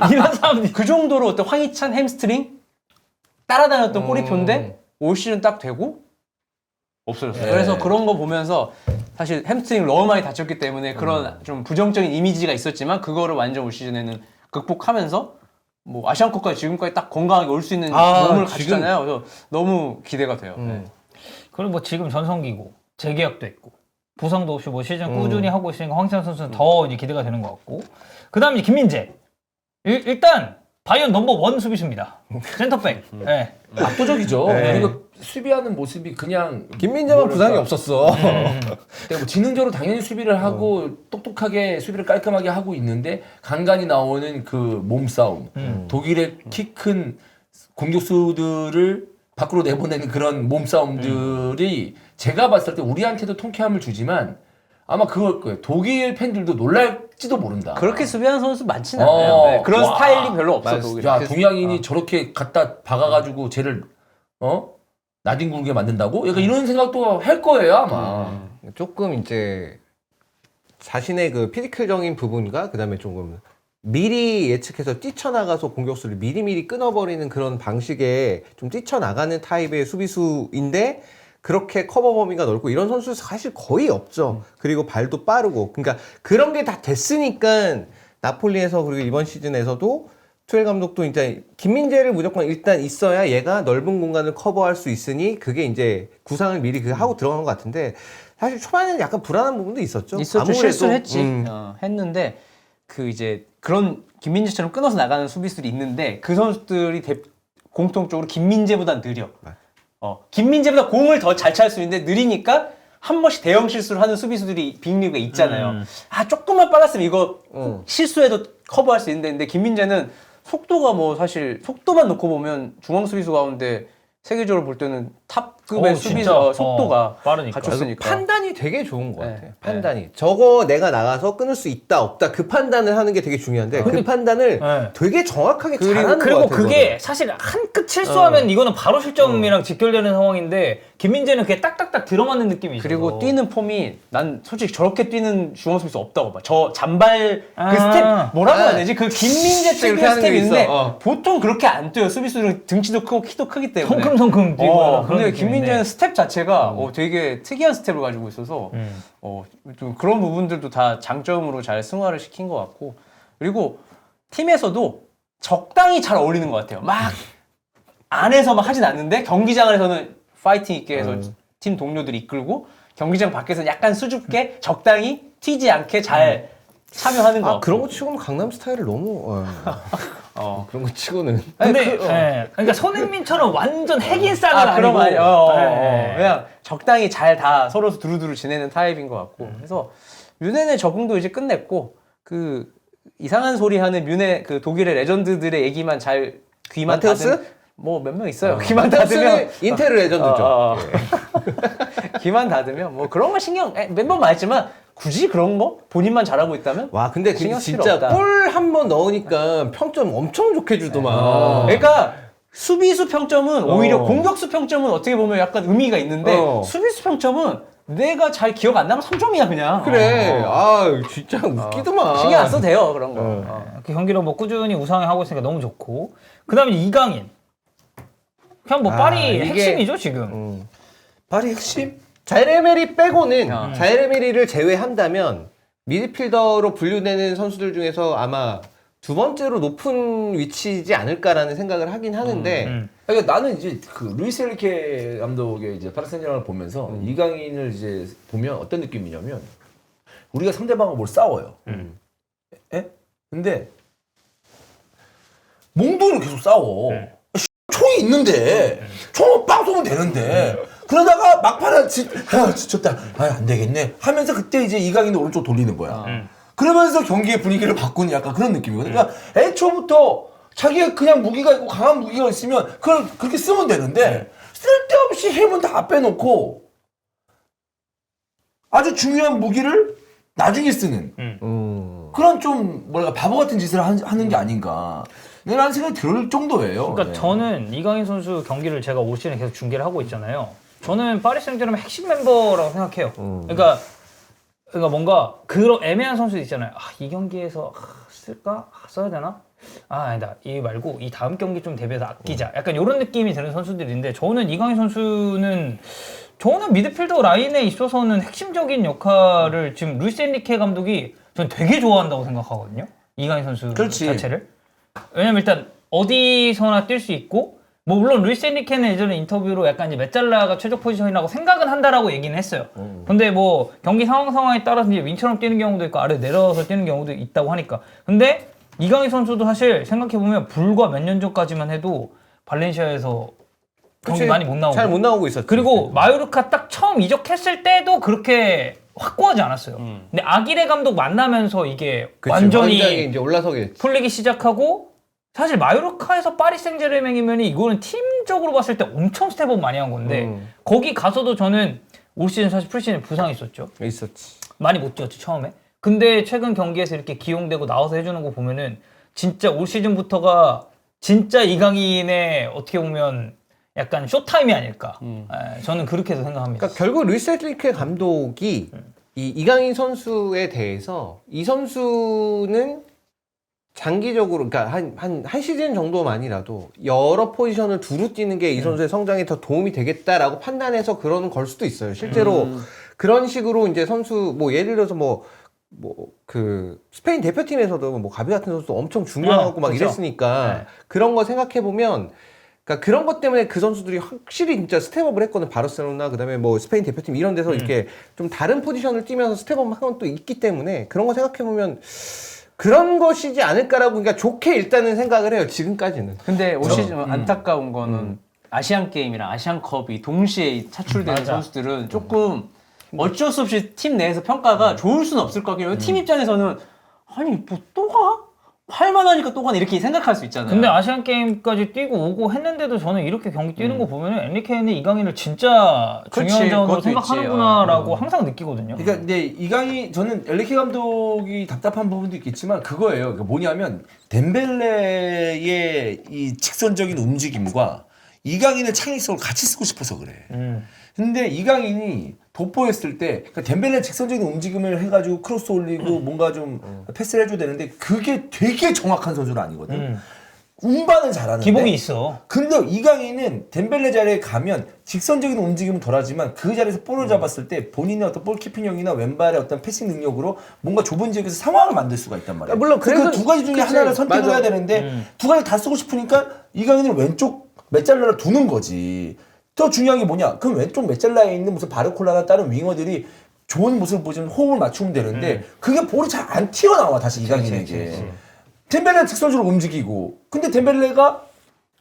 이런 사람들이. 그 정도로 어떤 황희찬 햄스트링 따라다녔던 꼬리표인데 올 시즌 딱 되고 없어졌어요. 네. 그래서 그런 거 보면서 사실 햄스트링을 너무 많이 다쳤기 때문에 그런 좀 부정적인 이미지가 있었지만 그거를 완전 올 시즌에는 극복하면서 뭐 아시안컵까지 지금까지 딱 건강하게 올 수 있는 몸을 갖추잖아요. 그래서 너무 기대가 돼요. 네. 그리고 뭐 지금 전성기고 재계약도 했고 부상도 없이 뭐 시즌 꾸준히 하고 있으니까 황희찬 선수는 더 이제 기대가 되는 것 같고. 그다음에 김민재. 일단 바이언 넘버 1 수비수입니다. 센터백. 네. 압도적이죠. 네. 그리고 수비하는 모습이 그냥 김민재만 부상이 없었어. 뭐 지능적으로 당연히 수비를 하고 똑똑하게 수비를 깔끔하게 하고 있는데 간간히 나오는 그 몸싸움, 독일의 키 큰 공격수들을 밖으로 내보내는 그런 몸싸움들이 제가 봤을 때 우리한테도 통쾌함을 주지만 아마 그걸 거예요. 독일 팬들도 놀랄지도 모른다. 그렇게 수비하는 선수 많지는 않아요. 네. 그런 와. 스타일이 별로 없어. 독일. 야, 동양인이 저렇게 갖다 박아가지고 쟤를 나뒹굴게 만든다고? 약간 이런 생각도 할 거예요 아마. 조금 이제 자신의 그 피지컬적인 부분과 그다음에 조금 미리 예측해서 뛰쳐나가서 공격수를 미리미리 끊어버리는 그런 방식에 좀 뛰쳐나가는 타입의 수비수인데 그렇게 커버 범위가 넓고 이런 선수 사실 거의 없죠. 그리고 발도 빠르고. 그러니까 그런 게 다 됐으니까 나폴리에서 그리고 이번 시즌에서도 투엘 감독도 이제 김민재를 무조건 일단 있어야 얘가 넓은 공간을 커버할 수 있으니 그게 이제 구상을 미리 하고 들어간 것 같은데 사실 초반에는 약간 불안한 부분도 있었죠. 있었죠. 실수를 했지. 했는데 그 이제 그런 김민재처럼 끊어서 나가는 수비수들이 있는데 그 선수들이 공통적으로 김민재보다 느려. 김민재보다 공을 더 잘 찰 수 있는데 느리니까 한 번씩 대형 실수를 하는 수비수들이 빅리그에 있잖아요. 아 조금만 빨랐으면 이거 실수해도 커버할 수 있는데 근데 김민재는 속도가 뭐 사실 속도만 놓고 보면 중앙 수비수 가운데 세계적으로 볼 때는 탑급의 수비수 진짜. 속도가 빠르니까. 갖췄으니까. 판단이 되게 좋은 것 같아. 네. 판단이. 저거 내가 나가서 끊을 수 있다 없다 그 판단을 하는 게 되게 중요한데 그 판단을 네. 되게 정확하게 잘하는 것 그리고 같아요. 그게 사실 한 끗 실수하면 이거는 바로 실점이랑 직결되는 상황인데 김민재는 그게 딱딱딱 들어맞는 느낌이 있어서. 그리고 뛰는 폼이 난 솔직히 저렇게 뛰는 중앙 수비수 없다고 봐. 저 잔발 그 스텝 뭐라고 해야 되지? 그 김민재 이렇게 특유의 하는 게 스텝이 있는데 있어. 보통 그렇게 안 뛰어요. 수비수들은 등치도 크고 키도 크기 때문에. 성큼성큼 뛰고 그런 근데 느낌인데. 김민재는 스텝 자체가 되게 특이한 스텝을 가지고 있어서 좀 그런 부분들도 다 장점으로 잘 승화를 시킨 것 같고 그리고 팀에서도 적당히 잘 어울리는 것 같아요. 막 안에서 막 하진 않는데 경기장 안에서는 파이팅 있게 해서 팀 동료들이 이끌고 경기장 밖에서는 약간 수줍게 적당히 튀지 않게 잘 참여하는 것 같고 그런 거 치고는 강남 스타일을 너무 그런 거 치고는 근데 그러니까 손흥민처럼 완전 핵인싸는 아니고 그런 거 아니야. 네. 그냥 적당히 잘 다 서로 두루두루 지내는 타입인 것 같고 그래서 뮌헨의 적응도 이제 끝냈고 그 이상한 소리 하는 뮌헨 그 독일의 레전드들의 얘기만 잘 귀만 마테우스? 닫으면 뭐 몇 명 있어요. 귀만 닫으면 인테르 레전드죠. 귀만 닫으면 뭐 그런 거 신경 멤버 많았지만 굳이 그런 거 본인만 잘하고 있다면 와 근데 신경 쓸 필요 진짜 없다. 골 한 번 넣으니까 평점 엄청 좋게 주더만. 그러니까 수비수 평점은 오히려 공격수 평점은 어떻게 보면 약간 의미가 있는데 수비수 평점은 내가 잘 기억 안 나면 3점이야 그냥. 그래. 진짜 웃기더만. 신경 안 써도 돼요 그런 거. 그 경기로 뭐 꾸준히 우상하고 있으니까 너무 좋고 그다음에 이강인 그냥 뭐 파리 이게- 핵심이죠 지금. 파리 핵심? 자이레메리 빼고는 자이레메리를 제외한다면 미드필더로 분류되는 선수들 중에서 아마 두 번째로 높은 위치이지 않을까라는 생각을 하긴 하는데 그러니까 나는 이제 그 루이스 엔리케 감독의 이제 파리 생제르맹을 보면서 이강인을 이제 보면 어떤 느낌이냐면 우리가 상대방하고 뭘 싸워요. 예? 근데 몽둥이로 계속 싸워. 총이 있는데 총을 빵 쏘면 되는데 그러다가 막판에 지쳤다. 안 되겠네 하면서 그때 이제 이강인이 오른쪽 돌리는 거야. 그러면서 경기의 분위기를 바꾸는 약간 그런 느낌이거든. 그러니까 애초부터 자기가 그냥 무기가 있고 강한 무기가 있으면 그걸 그렇게 쓰면 되는데 쓸데없이 힘은 다 빼놓고 아주 중요한 무기를 나중에 쓰는 그런 좀 뭐랄까 바보 같은 짓을 하는 게 아닌가 라는 생각이 들 정도예요. 그러니까 네. 저는 이강인 선수 경기를 제가 올 시즌에 계속 중계를 하고 있잖아요. 저는 파리 생제르맹 핵심 멤버라고 생각해요. 그러니까 뭔가 그런 애매한 선수 있잖아요. 이 경기에서 쓸까? 써야 되나? 아니다. 이 말고 이 다음 경기 좀 대비해서 아끼자. 약간 이런 느낌이 드는 선수들인데 저는 이강인 선수는 미드필더 라인에 있어서는 핵심적인 역할을 지금 루이스 엔리케 감독이 전 되게 좋아한다고 생각하거든요. 이강인 선수 그렇지. 자체를. 왜냐면 일단 어디서나 뛸 수 있고 뭐 물론 루이스 엔리케는 예전에 인터뷰로 약간 이제 메잘라가 최적 포지션이라고 생각은 한다라고 얘기는 했어요. 근데 뭐 경기 상황에 따라서 이제 윙처럼 뛰는 경우도 있고 아래 내려서 뛰는 경우도 있다고 하니까. 근데 이강인 선수도 사실 생각해 보면 불과 몇 년 전까지만 해도 발렌시아에서 경기 많이 못 나오고 잘 못 나오고 있었죠. 그리고 마요르카 딱 처음 이적했을 때도 그렇게 확고하지 않았어요. 근데 아기레 감독 만나면서 이게 완전히 이제 올라서게 풀리기 시작하고 사실 마요르카에서 파리 생제르맹이면 이거는 팀적으로 봤을 때 엄청 스텝업 많이 한 건데 거기 가서도 저는 올 시즌 사실 풀시즌 부상이 있었죠. 있었지. 많이 못 뛰었지 처음에. 근데 최근 경기에서 이렇게 기용되고 나와서 해주는 거 보면은 진짜 올 시즌부터가 진짜 이강인의 어떻게 보면 약간 쇼타임이 아닐까. 저는 그렇게도 생각합니다. 그러니까 결국 루이스 엔리케 감독이 이강인 선수에 대해서 이 선수는 장기적으로 그러니까 한 시즌 정도만이라도 여러 포지션을 두루 뛰는 게 이 선수의 성장에 더 도움이 되겠다라고 판단해서 그러는 걸 수도 있어요. 실제로 그런 식으로 이제 선수 뭐 예를 들어서 그 스페인 대표팀에서도 뭐 가비 같은 선수도 엄청 중요하고 막 그렇죠. 이랬으니까 네. 그런 거 생각해 보면 그러니까 그런 것 때문에 그 선수들이 확실히 진짜 스텝업을 했거든. 바르셀로나 그다음에 뭐 스페인 대표팀 이런 데서 이렇게 좀 다른 포지션을 뛰면서 스텝업 한 건 또 있기 때문에 그런 거 생각해 보면 그런 것이지 않을까라고 그러니까 좋게 일단은 생각을 해요. 지금까지는. 근데 올 시즌 안타까운 거는 아시안 게임이랑 아시안컵이 동시에 차출되는 맞아. 선수들은 조금 어쩔 수 없이 팀 내에서 평가가 좋을 수는 없을 것 같긴 해요. 팀 입장에서는 아니 뭐 또 가? 할만하니까 또 가네 이렇게 생각할 수 있잖아요. 근데 아시안 게임까지 뛰고 오고 했는데도 저는 이렇게 경기 뛰는 거 보면은 엔리케는 이강인을 진짜 그치, 중요한 자원으로 그것도 있지. 생각하는구나라고 항상 느끼거든요. 그러니까 근데 이강인 저는 엘리케 감독이 답답한 부분도 있겠지만 그거예요. 그러니까 뭐냐면 덴벨레의 이 직선적인 움직임과 이강인의 창의성을 같이 쓰고 싶어서 그래. 근데 이강인이 돋보였을 때 그러니까 덴벨레 직선적인 움직임을 해가지고 크로스 올리고 뭔가 좀 패스를 해줘야 되는데 그게 되게 정확한 선수는 아니거든. 운반은 잘하는데 기복이 있어. 근데 이강인은 덴벨레 자리에 가면 직선적인 움직임은 덜하지만 그 자리에서 볼을 잡았을 때 본인의 어떤 볼 키핑력이나 왼발의 어떤 패싱 능력으로 뭔가 좁은 지역에서 상황을 만들 수가 있단 말이야. 물론 그래서 두 가지 중에 하나를 선택을 맞아. 해야 되는데 두 가지 다 쓰고 싶으니까 이강인을 왼쪽 메잘라를 두는 거지. 더 중요한 게 뭐냐? 그럼 왼쪽 메잘라에 있는 무슨 바르콜라나 다른 윙어들이 좋은 모습을 보여주면 호흡을 맞추면 되는데 그게 볼이 잘 안 튀어나와 다시 이강인에게. 덴벨레는 직선적으로 움직이고 근데 덴벨레가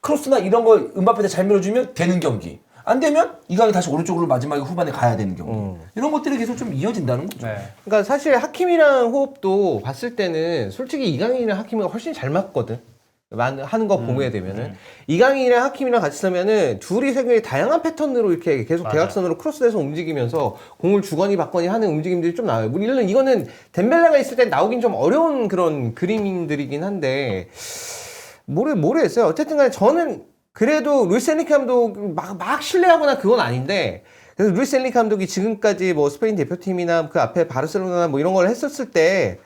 크로스나 이런 거 은바페한테 잘 밀어주면 되는 경기 안 되면 이강이 다시 오른쪽으로 마지막에 후반에 가야 되는 경기 이런 것들이 계속 좀 이어진다는 거죠. 네. 그러니까 사실 하킴이랑 호흡도 봤을 때는 솔직히 이강인이랑 하킴이가 훨씬 잘 맞거든. 하는 거 보게 되면은 이강인이랑 하킴이랑 같이 서면은 둘이 굉장히 다양한 패턴으로 이렇게 계속 대각선으로 크로스돼서 움직이면서 공을 주거니 받거니 하는 움직임들이 좀 나와요. 물론 이거는 덴벨레가 있을 때 나오긴 좀 어려운 그런 그림들이긴 한데 모르겠어요. 어쨌든 간에 저는 그래도 루이스 엔리케 감독 막 신뢰하거나 그건 아닌데 그래서 루이스 엔리케 감독이 지금까지 뭐 스페인 대표팀이나 그 앞에 바르셀로나 뭐 이런 걸 했었을 때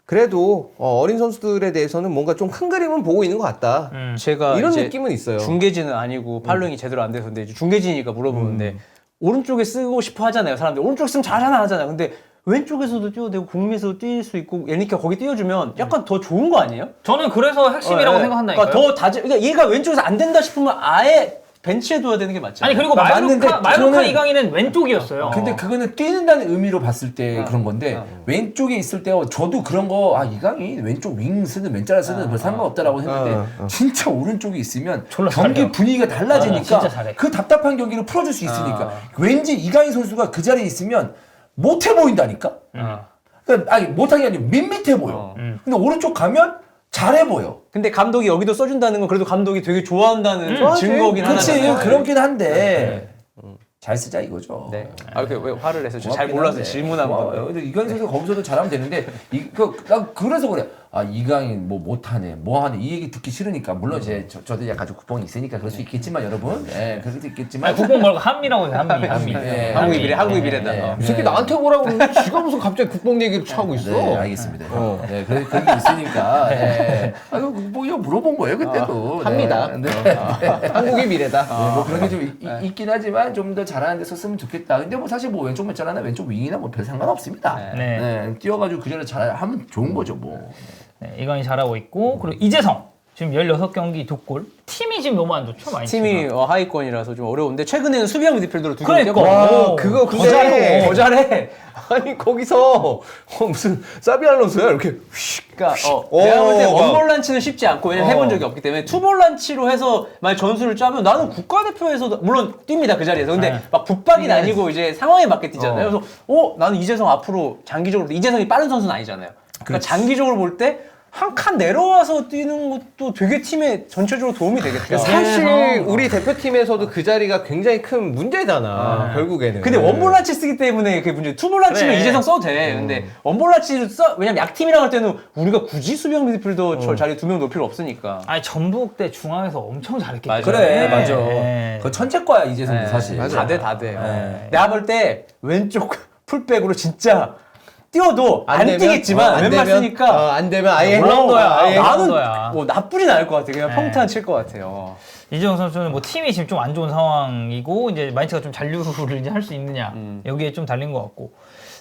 그래도 어린 선수들에 대해서는 뭔가 좀 큰 그림은 보고 있는 것 같다. 제가 이런 이제 느낌은 있어요. 중계진은 아니고 팔로잉이 제대로 안 돼서 근데 이제 중계진이니까 물어보는데 오른쪽에 쓰고 싶어 하잖아요. 사람들 오른쪽에 쓰면 잘하나 하잖아요. 근데 왼쪽에서도 뛰어도 되고 국민에서도 뛸 수 있고 엔리케가 거기 띄워주면 약간 더 좋은 거 아니에요? 저는 그래서 핵심이라고 네. 생각한다니까요. 그러니까 더 그러니까 얘가 왼쪽에서 안 된다 싶으면 아예 벤치에 둬야 되는 게 맞죠. 아니 그리고 맞는데 말루카 저는- 이강인은 왼쪽이었어요. 근데 그거는 뛰는다는 의미로 봤을 때 그런 건데 왼쪽에 있을 때 저도 그런 거 이강인 왼쪽 윙 쓰든 왼쪽 쓰든 별 상관없다라고 했는데 진짜 오른쪽에 있으면 졸라 경기 잘해요. 분위기가 달라지니까 진짜 잘해. 그 답답한 경기를 풀어줄 수 있으니까 왠지 이강인 선수가 그 자리에 있으면 못해 보인다니까. 그러니까 못한 게 아니고 밋밋해 보여. 근데 오른쪽 가면 잘해 보여. 근데 감독이 여기도 써준다는 건 그래도 감독이 되게 좋아한다는 증거긴 그렇지 하잖아요. 그렇긴 한데 잘 쓰자 이거죠. 네. 왜 화를 내서 잘 고맙긴 몰라서 한데. 질문한 고마워요. 거예요. 근데 이강인 선수 거기서도 잘하면 되는데 난 그래서 그래. 이강인 뭐 못하네, 뭐하네 이 얘기 듣기 싫으니까 물론 이제 저도 약간 좀 국뽕이 있으니까 그럴 수 있겠지만 여러분, 그럴 수 있겠지만. 아니 국뽕 말고 한미라고 해요. 한미. 네, 한국의 미래, 한국의 네, 미래다. 네. 이 새끼 나한테 뭐라고 그러는데 지가 무슨 갑자기 국뽕 얘기를 하고 있어. 네, 알겠습니다. 네, 그런 게 있으니까. 네. 뭐 이거 물어본 거예요 그때도. 합니다. 네. 한국의 미래다. 뭐 그런 게 좀 있긴 하지만 좀 더 잘하는 데서 쓰면 좋겠다. 근데 뭐 사실 뭐 왼쪽 메자나 왼쪽 윙이나 뭐 별 상관없습니다. 네. 네, 뛰어가지고 그 전에 잘하면 좋은 거죠 뭐. 네, 이강인 잘하고 있고 그리고 이재성 지금 16경기 2골. 팀이 지금 너무 안 좋죠 많이. 팀이 하위권이라서 좀 어려운데 최근에는 수비형 미드필더로 두 그러니까. 경기 뛰었거든요. 그거 더 잘해. 더 잘해. 아니 거기서 무슨 사비 알론소야 이렇게 휙. 그러니까 내가 볼 때 막. 원볼란치는 쉽지 않고 왜냐면 해본 적이 없기 때문에 투볼란치로 해서 만약 전술을 짜면 나는 국가대표에서도 물론 뜁니다 그 자리에서 근데 네. 막 붙박이 다니고 이제 상황에 맞게 뛰잖아요. 그래서 나는 이재성 앞으로 장기적으로 이재성이 빠른 선수는 아니잖아요. 그러니까 장기적으로 볼 때 한 칸 내려와서 뛰는 것도 되게 팀에 전체적으로 도움이 되겠다. 사실 우리 대표팀에서도 그 자리가 굉장히 큰 문제잖아. 결국에는. 근데 원볼란치 쓰기 때문에 그게 문제. 투볼란치면 그래. 이재성 써도 돼. 근데 원볼란치를 써 왜냐면 약팀이랑 할 때는 우리가 굳이 수비형 미드필더 저 자리 두 명 놓을 필요 없으니까. 아니 전북 때 중앙에서 엄청 잘했기 맞아요. 때문에. 그래, 맞아. 네. 그 천재과야 이재성도 사실. 다 돼. 네. 내가 볼 때 왼쪽 풀백으로 진짜 뛰어도 안 되면, 뛰겠지만 안 왼발 되면, 쓰니까 안 되면 아예 올라운더야. 아예 나는 올라운더야. 나쁘진 않을 것 같아. 그냥 네. 평탄 칠 것 같아요. 이재성 선수는 뭐 팀이 지금 좀 안 좋은 상황이고 이제 마인츠가 좀 잔류를 이제 할 수 있느냐 여기에 좀 달린 것 같고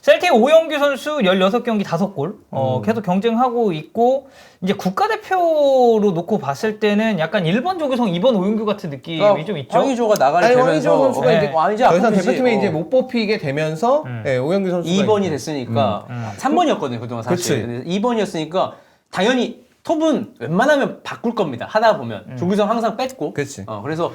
셀틱 오영규 선수 16경기 5골 계속 경쟁하고 있고 이제 국가대표로 놓고 봤을 때는 약간 1번 조규성 2번 오영규 같은 느낌이 좀 있죠. 황의조가 나가게 아니 되면서 황의조 선수가 네. 이제 더 이상 대표팀에 이제 못 뽑히게 되면서 오영규 선수가 2번이 이제 됐으니까 3번이었거든요 그동안 사실. 2번이었으니까 당연히 톱은 웬만하면 바꿀 겁니다. 하다 보면 조규성 항상 뺐고. 그치. 그래서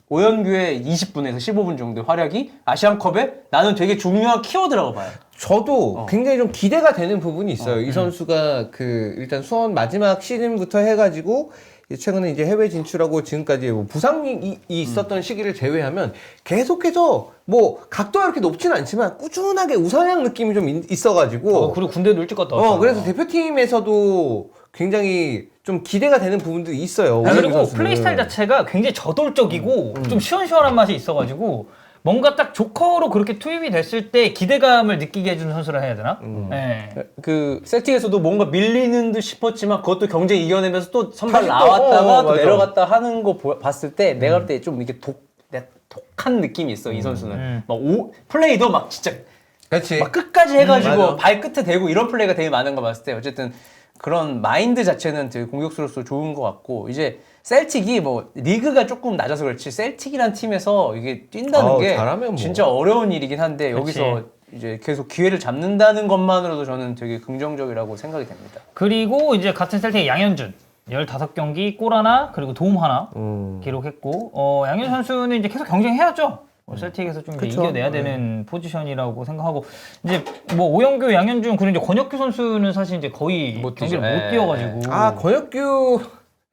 오현규의 20분에서 15분 정도의 활약이 아시안컵에 나는 되게 중요한 키워드라고 봐요. 저도 굉장히 좀 기대가 되는 부분이 있어요. 이 선수가 일단 수원 마지막 시즌부터 해가지고 최근에 이제 해외 진출하고 지금까지 뭐 부상이 있었던 시기를 제외하면 계속해서 뭐 각도가 이렇게 높지는 않지만 꾸준하게 우상향 느낌이 좀 있어가지고. 그리고 군대도 일찍 갔다 왔잖아. 그래서 대표팀에서도 굉장히 좀 기대가 되는 부분들이 있어요. 그리고 선수는. 플레이 스타일 자체가 굉장히 저돌적이고 좀 시원시원한 맛이 있어가지고 뭔가 딱 조커로 그렇게 투입이 됐을 때 기대감을 느끼게 해주는 선수라 해야 되나? 네. 셀틱에서도 뭔가 밀리는 듯 싶었지만 그것도 경쟁 이겨내면서 또 선발 다시 또, 나왔다가 또 맞아. 내려갔다 하는 거 봤을 때 내가 볼 때 좀 이게 독한 느낌이 있어 이 선수는. 막 플레이도 막 진짜 그렇지. 막 끝까지 해가지고 맞아. 발끝에 대고 이런 플레이가 되게 많은 거 봤을 때 어쨌든 그런 마인드 자체는 되게 공격수로서 좋은 것 같고 이제 셀틱이 뭐 리그가 조금 낮아서 그렇지 셀틱이란 팀에서 이게 뛴다는 게 잘하면 뭐. 진짜 어려운 일이긴 한데 여기서 이제 계속 기회를 잡는다는 것만으로도 저는 되게 긍정적이라고 생각이 됩니다. 그리고 이제 같은 셀틱의 양현준 15경기 골 하나 그리고 도움 하나 기록했고 양현준 선수는 이제 계속 경쟁해야죠. 셀틱에서 좀 이제 이겨내야 되는 포지션이라고 생각하고 이제 뭐 오영규, 양현준 그리고 이제 권혁규 선수는 사실 이제 거의 경기를 못 뛰어가지고 권혁규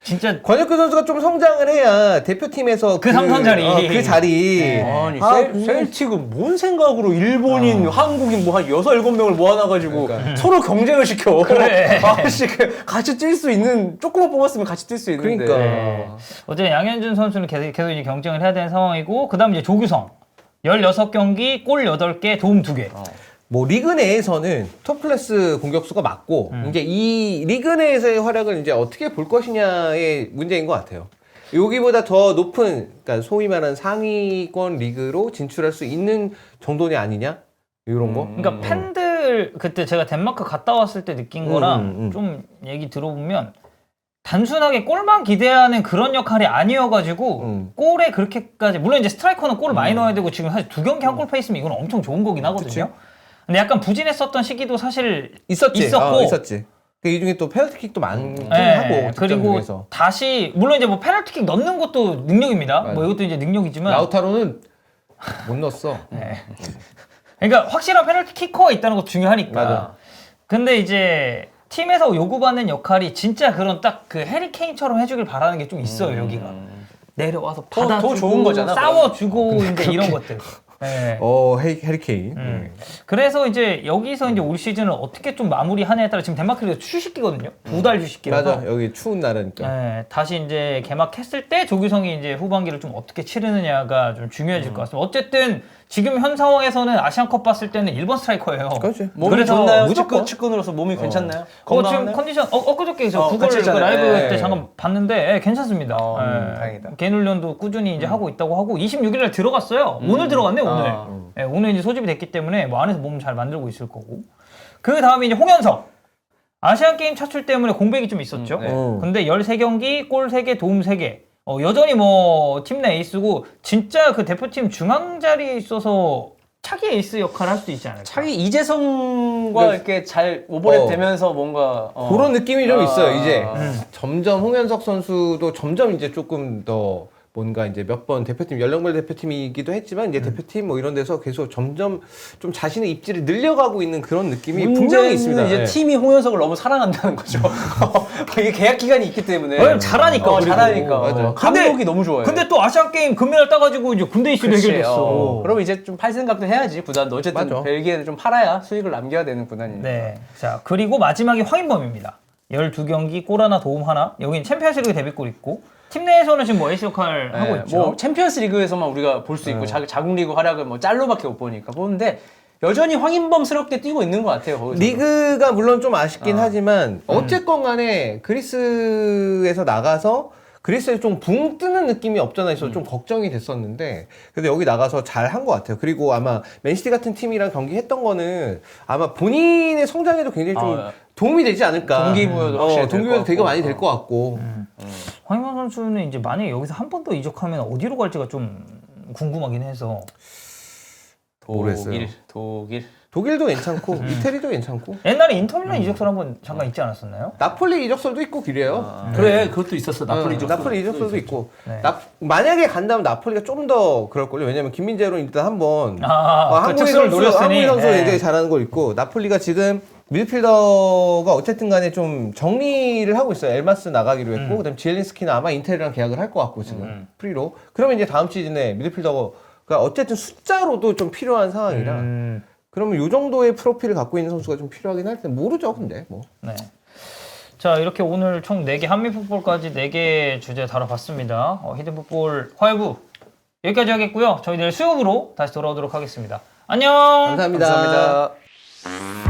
진짜 권혁규 선수가 좀 성장을 해야 대표팀에서 그 삼선 자리. 그 자리. 아니 셀틱은 뭔 생각으로 일본인, 한국인 뭐 한 6, 7명을 모아놔가지고 서로 경쟁을 시켜. 그래. 아씨 같이 뛸 수 있는 조금만 뽑았으면 같이 뛸 수 있는데. 그러니까. 어제 양현준 선수는 계속 이제 경쟁을 해야 되는 상황이고 그다음 이제 조규성 16경기 골 8개 도움 2개. 뭐 리그 내에서는 톱 클래스 공격수가 맞고 이제 이 리그 내에서의 활약을 이제 어떻게 볼 것이냐의 문제인 것 같아요. 여기보다 더 높은, 그러니까 소위 말하는 상위권 리그로 진출할 수 있는 정도냐 아니냐 이런 거. 그러니까 팬들 그때 제가 덴마크 갔다 왔을 때 느낀 거랑 좀 얘기 들어보면 단순하게 골만 기대하는 그런 역할이 아니어가지고 골에 그렇게까지 물론 이제 스트라이커는 골을 많이 넣어야 되고 지금 사실 2경기 한 골 페이스면 이건 엄청 좋은 거긴 하거든요. 근데 약간 부진했었던 시기도 사실 있었고 있었지. 이 중에 또 페널티킥도 많긴 네, 하고 그리고 득점에서. 다시 물론 이제 뭐 페널티킥 넣는 것도 능력입니다. 뭐 이것도 이제 능력이지만 라우타로는 못 넣었어. 그러니까 확실한 페널티 키커가 있다는 것도 중요하니까. 맞아. 근데 이제 팀에서 요구받는 역할이 진짜 그런 딱 그 해리 케인처럼 해주길 바라는 게 좀 있어요. 여기가 내려와서 받아주고 더 좋은 거잖아, 싸워주고 이제 이런 것들. 네. 해리케인. 그래서 이제 여기서 이제 올 시즌을 어떻게 좀 마무리하냐에 따라 지금 덴마크가 휴식기거든요. 2달 휴식기라서. 맞아. 여기 추운 날이니까. 네, 다시 이제 개막했을 때 조규성이 이제 후반기를 좀 어떻게 치르느냐가 좀 중요해질 것 같습니다. 어쨌든 지금 현 상황에서는 아시안컵 봤을 때는 1번 스트라이커예요. 그렇지. 몸이 그래서 좋나요? 무조건. 측근으로서 몸이 괜찮나요? 지금 건강하나요? 컨디션 엊그저께 저 구글 같이 그 했잖아요. 라이브 예, 때 예. 잠깐 봤는데 괜찮습니다. 다행이다. 개인훈련도 꾸준히 이제 하고 있다고 하고 26일날 들어갔어요. 오늘 들어갔네 오늘. 예, 오늘 이제 소집이 됐기 때문에 뭐 안에서 몸 잘 만들고 있을 거고. 그 다음에 이제 홍현석. 아시안 게임 차출 때문에 공백이 좀 있었죠. 네. 근데 13경기 골 3개 도움 3개. 여전히 뭐 팀 내 에이스고 진짜 그 대표팀 중앙 자리에 있어서 차기 에이스 역할을 할 수도 있지 않을까. 차기 이재성과 이렇게 잘 오버랩 되면서 뭔가 그런 느낌이 좀 있어요. 이제 음. 점점 홍현석 선수도 점점 이제 조금 더 뭔가 이제 몇 번 대표팀 연령별 대표팀이기도 했지만 이제 대표팀 뭐 이런 데서 계속 점점 좀 자신의 입지를 늘려가고 있는 그런 느낌이 분명히 있습니다. 이제 예. 팀이 홍현석을 너무 사랑한다는 거죠. 이게 계약 기간이 있기 때문에. 잘하니까. 그리고. 잘하니까. 맞아. 감독이 너무 좋아요. 근데 또 아시안 게임 금메달 따가지고 이제 군대 이슈도 그치, 해결됐어. 그럼 이제 좀 팔 생각도 해야지 구단도 어쨌든 맞아. 벨기에는 좀 팔아야 수익을 남겨야 되는 구단이니까. 네. 자, 그리고 마지막이 황인범입니다. 12경기 골 하나 도움 하나. 여기는 챔피언스리그 데뷔골 있고 팀 내에서는 지금 뭐 에이스 역할 하고 있죠. 뭐 챔피언스 리그에서만 우리가 볼 수 있고 자국 리그 활약을 뭐 짤로밖에 못 보는데 여전히 황인범스럽게 뛰고 있는 것 같아요. 거기서. 리그가 물론 좀 아쉽긴 하지만 어쨌건 간에 그리스에서 나가서 그리스에 좀 붕 뜨는 느낌이 없잖아 있어 좀 걱정이 됐었는데 근데 여기 나가서 잘 한 것 같아요. 그리고 아마 맨시티 같은 팀이랑 경기했던 거는 아마 본인의 성장에도 굉장히 좀 도움이 되지 않을까. 동기부여도 확실히 동기부여도 될 되게 것 많이 같고. 될 것 같고. 황인범 선수는 이제 만약에 여기서 한 번 더 이적하면 어디로 갈지가 좀 궁금하긴 해서. 모르겠어요. 독일. 독일도 괜찮고 이태리도 괜찮고 옛날에 인터밀란 이적설 한번 잠깐 있지 않았었나요? 나폴리 이적설도 있고 그래요. 그래 그것도 있었어. 나폴리 이적설. 나폴리 이적설도 있고. 네. 만약에 간다면 나폴리가 좀 더 그럴걸요. 왜냐면 김민재로 일단 한번 그 한국인 특수를 선수, 노렸으니. 한국인 선수 네. 굉장히 잘하는 거 있고 나폴리가 지금 미드필더가 어쨌든 간에 좀 정리를 하고 있어요. 엘마스 나가기로 했고 그다음에 지엘린스키는 아마 인텔이랑 계약을 할 것 같고 지금 프리로. 그러면 이제 다음 시즌에 미드필더가 어쨌든 숫자로도 좀 필요한 상황이라 그러면 이 정도의 프로필을 갖고 있는 선수가 좀 필요하긴 할 텐데 모르죠 근데 뭐. 네. 자, 이렇게 오늘 총 4개 한미풋볼까지 4개 주제 다뤄봤습니다. 히든풋볼 화요부 여기까지 하겠고요. 저희 내일 수요부로 다시 돌아오도록 하겠습니다. 안녕. 감사합니다. 감사합니다.